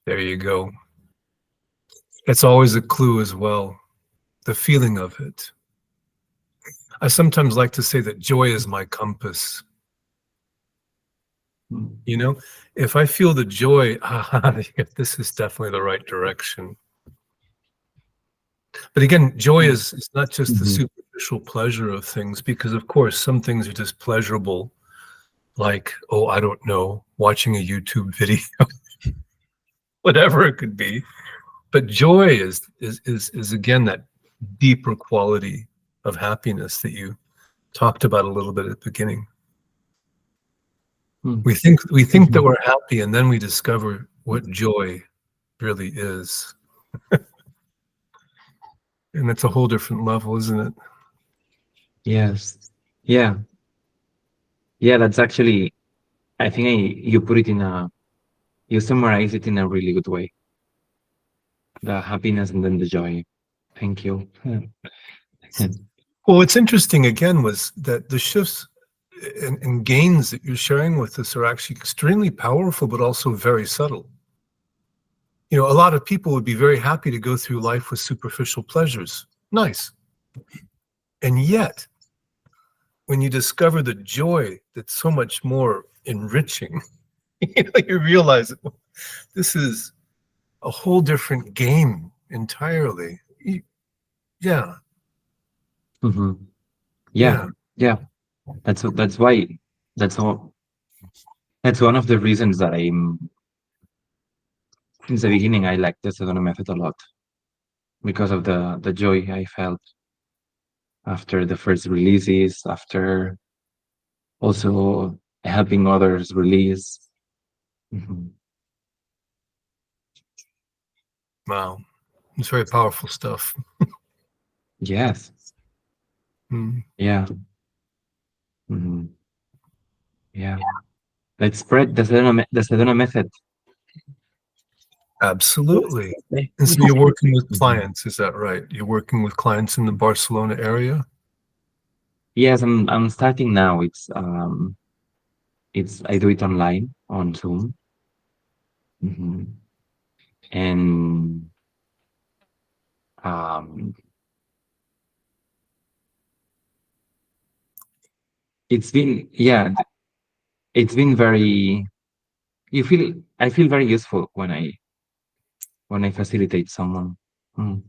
There you go. That's always a clue as well, the feeling of it. I sometimes like to say that joy is my compass. If I feel the joy, this is definitely the right direction. But again, joy is not just the superficial pleasure of things, because of course some things are just pleasurable, like, oh, I don't know, watching a YouTube video, whatever it could be. But joy is again that deeper quality of happiness that you talked about a little bit at the beginning. Mm. We think that Mhm. we're happy, and then we discover what joy really is, and that's a whole different level, isn't it? Yes. Yeah. Yeah, that's actually, I think you put it in you summarize it in a really good way. The happiness and then the joy. Thank you. Well, what's interesting again was that the shifts and gains that you're sharing with us are actually extremely powerful, but also very subtle. A lot of people would be very happy to go through life with superficial pleasures. Nice. And yet, when you discover the joy that's so much more enriching, you realize that this is a whole different game entirely. Yeah, Mhm. Yeah. yeah. Yeah. That's why that's all that's one of the reasons that since the beginning I like the Sedona method a lot because of the joy I felt after the first releases, after also helping others release. Mhm. Wow. It's very powerful stuff. Yes. Mm, Yeah. Mhm. Yeah. Let's spread the Sedona method. absolutely. Definitely. And so you're working with Mhm. clients, is that right? You're working with clients in the Barcelona area? Yes, I'm starting now. It's I do it online on Zoom. Mhm. And um it's been yeah, it's been very I feel very useful when I facilitate someone. Mm.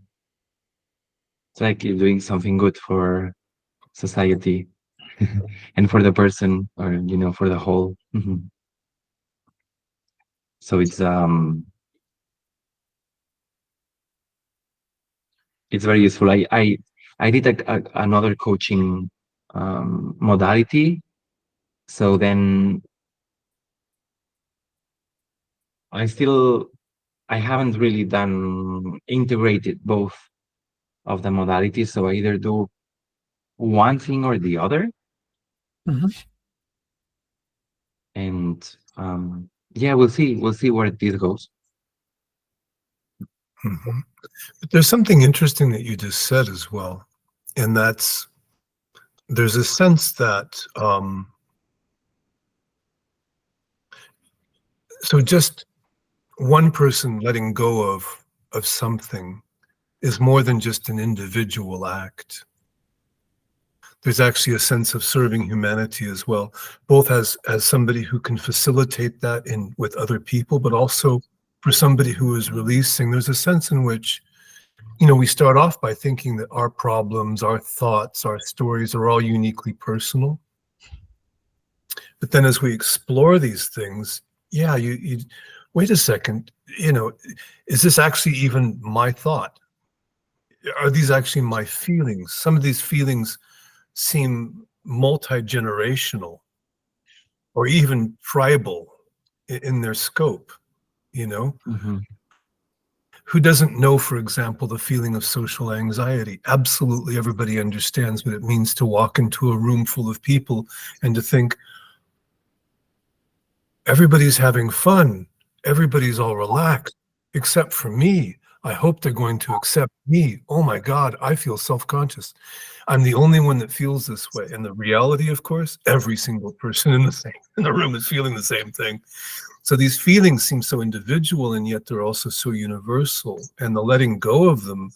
It's like you're doing something good for society and for the person or for the whole. Mhm. So it's very useful. I did another coaching modality. So then I still I haven't really done integrated both of the modalities. So I either do one thing or the other. Mhm. And yeah, we'll see where this goes. Mhm. But there's something interesting that you just said as well, and there's a sense that so just one person letting go of something is more than just an individual act. There's actually a sense of serving humanity as well, both as somebody who can facilitate that in with other people, but also for somebody who is releasing. There's a sense in which we start off by thinking that our problems, our thoughts, our stories are all uniquely personal. But then as we explore these things, yeah, you wait a second, is this actually even my thought? Are these actually my feelings? Some of these feelings seem multi-generational or even tribal in their scope, you know? Mhm. Who doesn't know, for example, the feeling of social anxiety? Absolutely everybody understands what it means to walk into a room full of people and to think, everybody's having fun. Everybody's all relaxed, except for me. I hope they're going to accept me. Oh my God, I feel self-conscious. I'm the only one that feels this way. And the reality, of course, every single person in the room is feeling the same thing. So these feelings seem so individual, and yet they're also so universal. And the letting go of them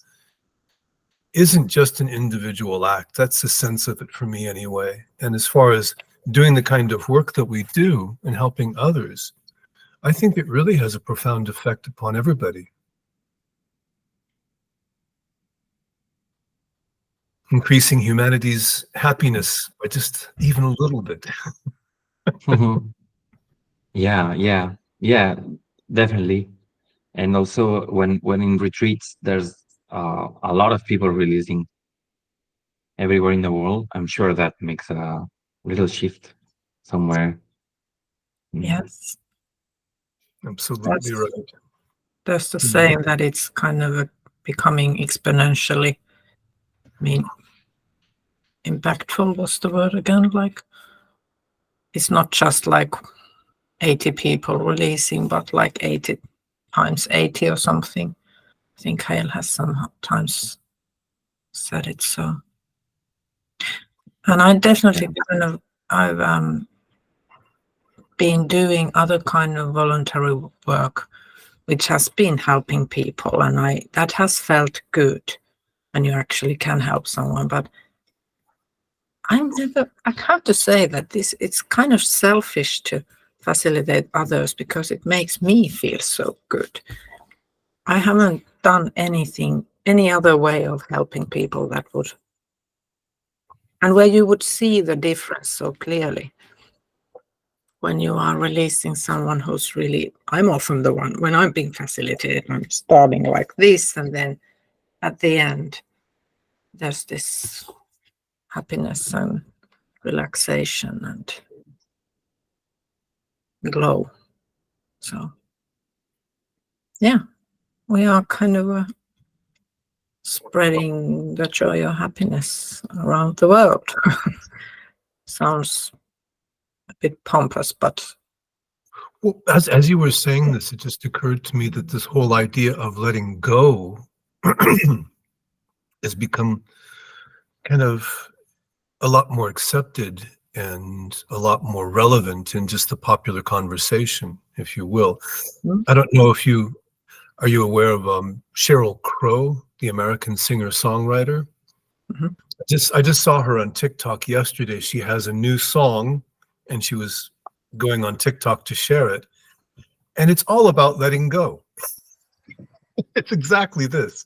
isn't just an individual act. That's the sense of it for me anyway. And as far as doing the kind of work that we do and helping others, I think it really has a profound effect upon everybody, increasing humanity's happiness by just even a little bit. Mhm. Yeah, yeah, yeah, definitely. And also when in retreats, there's a lot of people releasing everywhere in the world. I'm sure that makes a little shift somewhere. Mm. Yes, Absolutely that's right. that's the Mm. saying that it's kind of becoming exponentially. I mean, impactful was the word again. Like it's not just like 80 people releasing, but like 80 times 80 or something. I think Hale has sometimes said it so. And I definitely kind of I've been doing other kind of voluntary work which has been helping people, and I that has felt good when you actually can help someone. But I have to say that this it's kind of selfish to facilitate others because it makes me feel so good. I haven't done anything any other way of helping people that would and where you would see the difference so clearly when you are releasing someone who's really I'm often the one when I'm being facilitated, I'm starting like this, and then at the end there's this happiness and relaxation and glow. So yeah, we are kind of spreading the joy of happiness around the world. Sounds a bit pompous, but Well, as you were saying this, it just occurred to me that this whole idea of letting go has become kind of a lot more accepted and a lot more relevant in just the popular conversation, if you will. mm, I don't know if you are you aware of Sheryl Crow, the American singer-songwriter? mhm. I just saw her on TikTok yesterday. She has a new song, and she was going on TikTok to share it, and it's all about letting go. It's exactly this,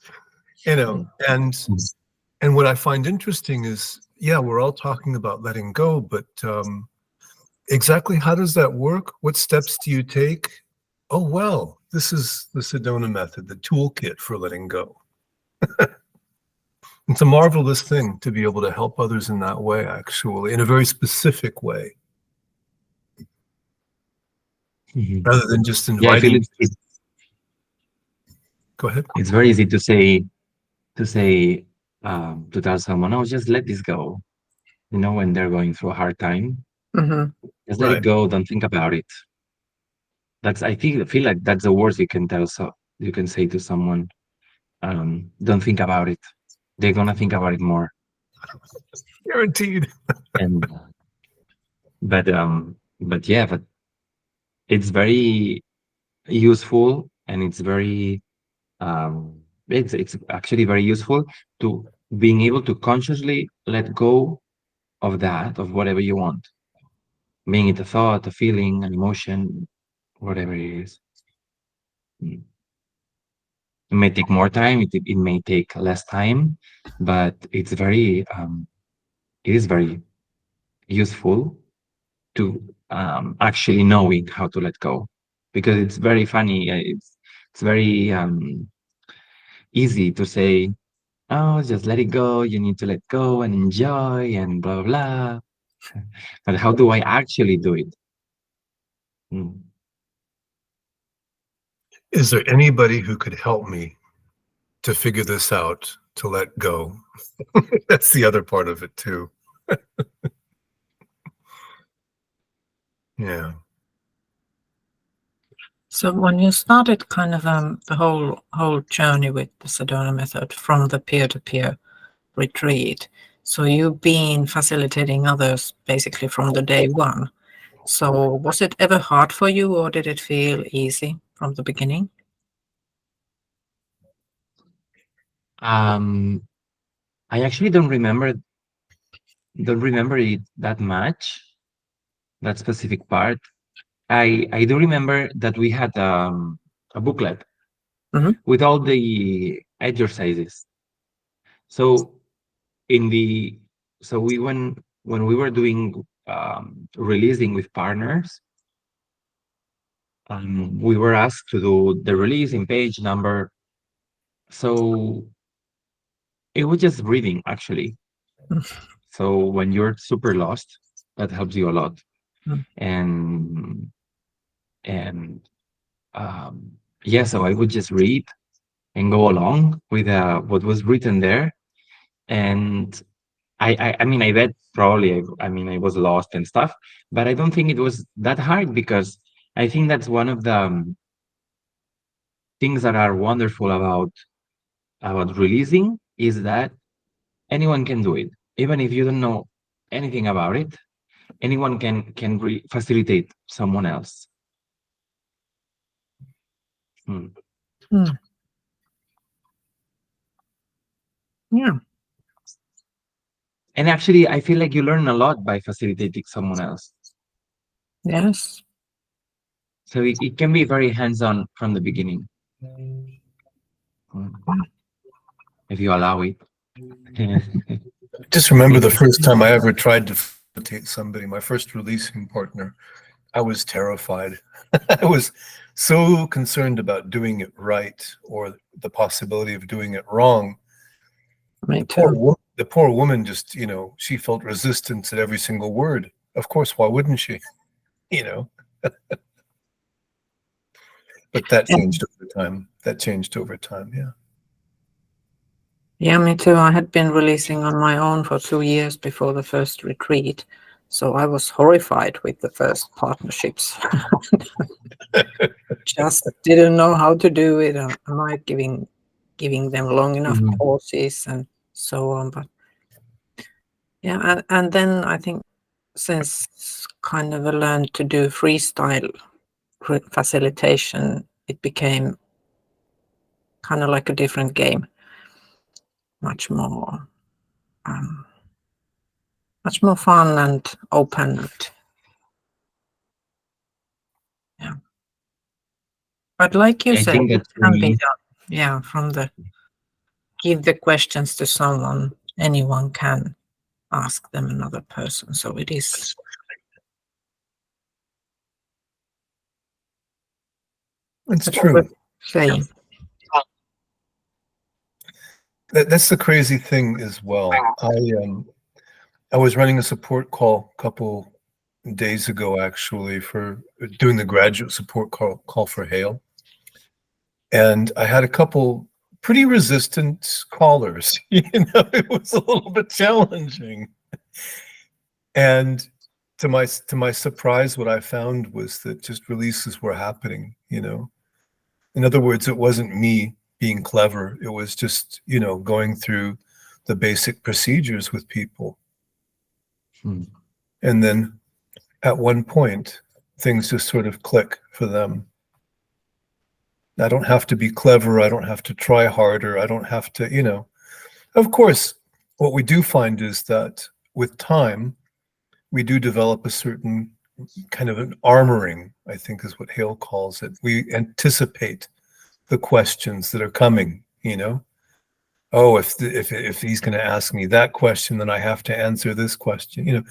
you know. And what I find interesting is, yeah, we're all talking about letting go, but exactly how does that work? What steps do you take? Oh, well, this is the Sedona method, the toolkit for letting go. It's a marvelous thing to be able to help others in that way, actually, in a very specific way, Mhm. rather than just Yeah, I feel inviting. Go ahead. it's very easy to say to tell someone, "Oh, just let this go." You know, when they're going through a hard time, Mhm. just let it Right. go. Don't think about it. That's I feel like that's the worst you can tell. So you can say to someone, "Don't think about it." They're gonna think about it more. Guaranteed. And but yeah, but it's very useful, and um, it's actually very useful to being able to consciously let go of that, of whatever you want, being it a thought, a feeling, an emotion, whatever it is. Mm. It may take more time, it may take less time, but it is very useful to actually knowing how to let go, because it's very funny. It's very easy to say, "Oh, just let it go. You need to let go and enjoy and blah blah." But how do I actually do it? Mm. Is there anybody who could help me to figure this out, to let go? That's the other part of it, too. Yeah. So when you started kind of the whole journey with the Sedona method from the peer-to-peer retreat, so you've been facilitating others basically from the day one. So was it ever hard for you, or did it feel easy from the beginning? Um, I actually don't remember it that much, that specific part. I do remember that we had a booklet Mhm. with all the exercises. So in the so we when we were doing releasing with partners, we were asked to do the releasing page number. So it was just breathing actually. So when you're super lost, that helps you a lot. Mm. And And yeah, so I would just read and go along with what was written there. And I mean, I bet probably, I mean, I was lost and stuff, but I don't think it was that hard because I think that's one of the things that are wonderful about releasing is that anyone can do it, even if you don't know anything about it. Anyone can facilitate someone else. Hmm. Hmm. Yeah. And actually, I feel like you learn a lot by facilitating someone else. Yes. So it can be very hands-on from the beginning, mm, if you allow it. Just remember the first time I ever tried to facilitate somebody, my first releasing partner. I was terrified. I was so concerned about doing it right or the possibility of doing it wrong. Me too. The poor woman just, she felt resistance at every single word. Of course, why wouldn't she? You know, but that Yeah. changed over time. That changed over time. Yeah. Yeah, me too. I had been releasing on my own for 2 years before the first retreat. So I was horrified with the first partnerships. Just didn't know how to do it. Am I giving them long enough Mhm. pauses and so on? But yeah, and then I think since kind of I learned to do freestyle facilitation, it became kind of like a different game, much more, um, much more fun and open. And, yeah, but like you I said, think it that's can be really done. Yeah, from the give the questions to someone, anyone can ask them another person. So it is. It's That's what true. we're saying. That's the crazy thing as well. I was running a support call a couple days ago, actually, for doing the graduate support call for Hale. And I had a couple pretty resistant callers. It was a little bit challenging. And to my surprise, what I found was that just releases were happening. In other words, it wasn't me being clever. It was just, going through the basic procedures with people. hmm. And then at one point, things just sort of click for them. I don't have to be clever. I don't have to try harder. I don't have to. Of course, what we do find is that with time, we do develop a certain kind of an armoring, I think is what Hale calls it. We anticipate the questions that are coming. Oh, if he's going to ask me that question, then I have to answer this question.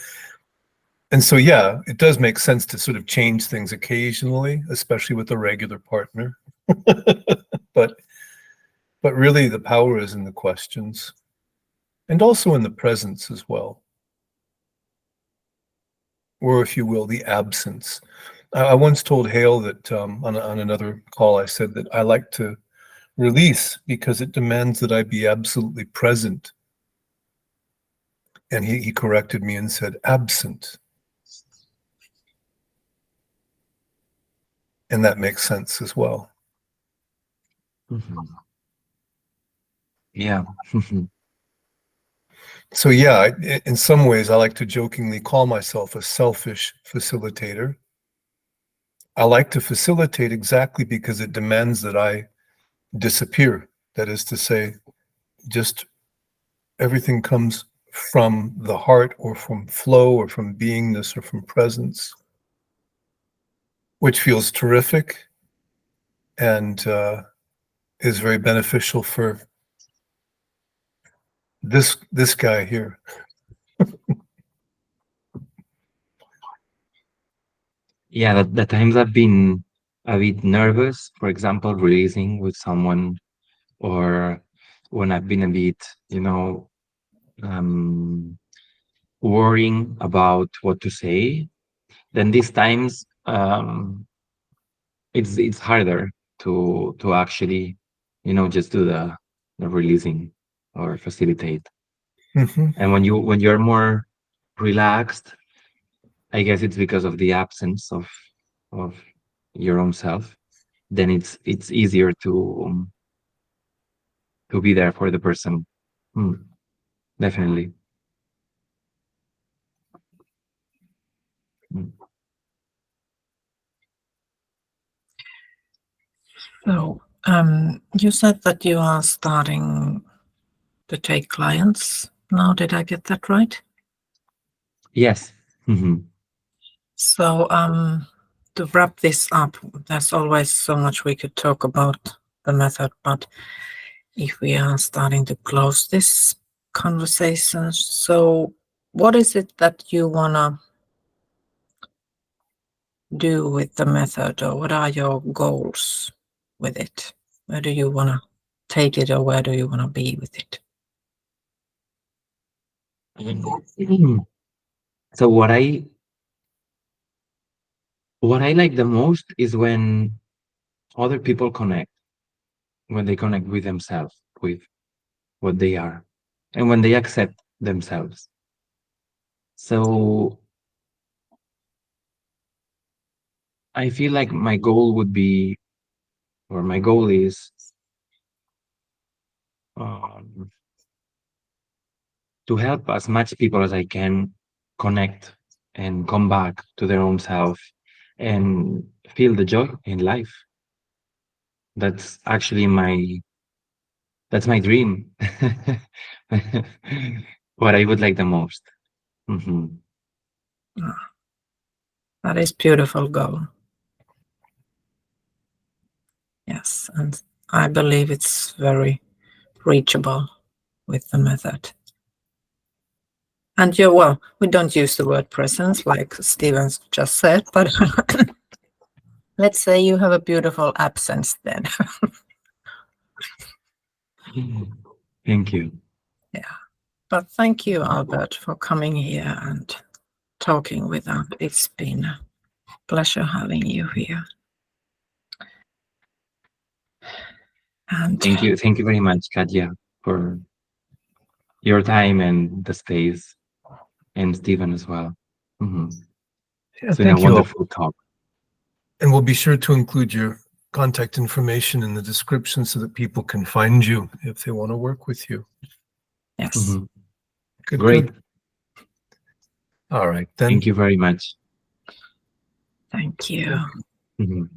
And so, yeah, it does make sense to sort of change things occasionally, especially with a regular partner. but but really, the power is in the questions, and also in the presence as well, or if you will, the absence. I once told Hale that on another call, I said that I like to release because it demands that I be absolutely present. And he corrected me and said absent. And that makes sense as well. Mhm. Yeah. So yeah, in some ways, I like to jokingly call myself a selfish facilitator. I like to facilitate exactly because it demands that I disappear. That is to say, just everything comes from the heart or from flow or from beingness or from presence, which feels terrific and is very beneficial for this guy here. Yeah, the times I've been a bit nervous, for example, releasing with someone, or when I've been a bit, um, worrying about what to say, then these times, it's harder to actually, just do the releasing or facilitate. Hmm. And when you're more relaxed, I guess it's because of the absence of your own self. Then it's easier to be there for the person. Hmm, definitely. Mm. So, you said that you are starting to take clients now. Did I get that right? Yes. Hmm. So, to wrap this up, there's always so much we could talk about the method, but if we are starting to close this conversation, so what is it that you wanna do with the method, or what are your goals with it? Where do you wanna take it, or where do you wanna be with it? So what I like the most is when other people connect, when they connect with themselves, with what they are, and when they accept themselves. So I feel like my goal would be, or my goal is, um, to help as much people as I can connect and come back to their own self and feel the joy in life. That's actually that's my dream. What I would like the most. Hmm. Ah, that is beautiful goal. Yes, and I believe it's very reachable with the method. And well, we don't use the word presence like Stevens just said, but let's say you have a beautiful absence then. Thank you. Yeah. But thank you, Albert, for coming here and talking with us. It's been a pleasure having you here. And Thank you very much, Katja, for your time and the space, and Stephen as well. Hmm. Yeah, It's been a thank you all. wonderful talk. And we'll be sure to include your contact information in the description so that people can find you if they want to work with you. yes, Hmm. Good, Great. good. All right, then. Thank you very much. thank you. Mhm.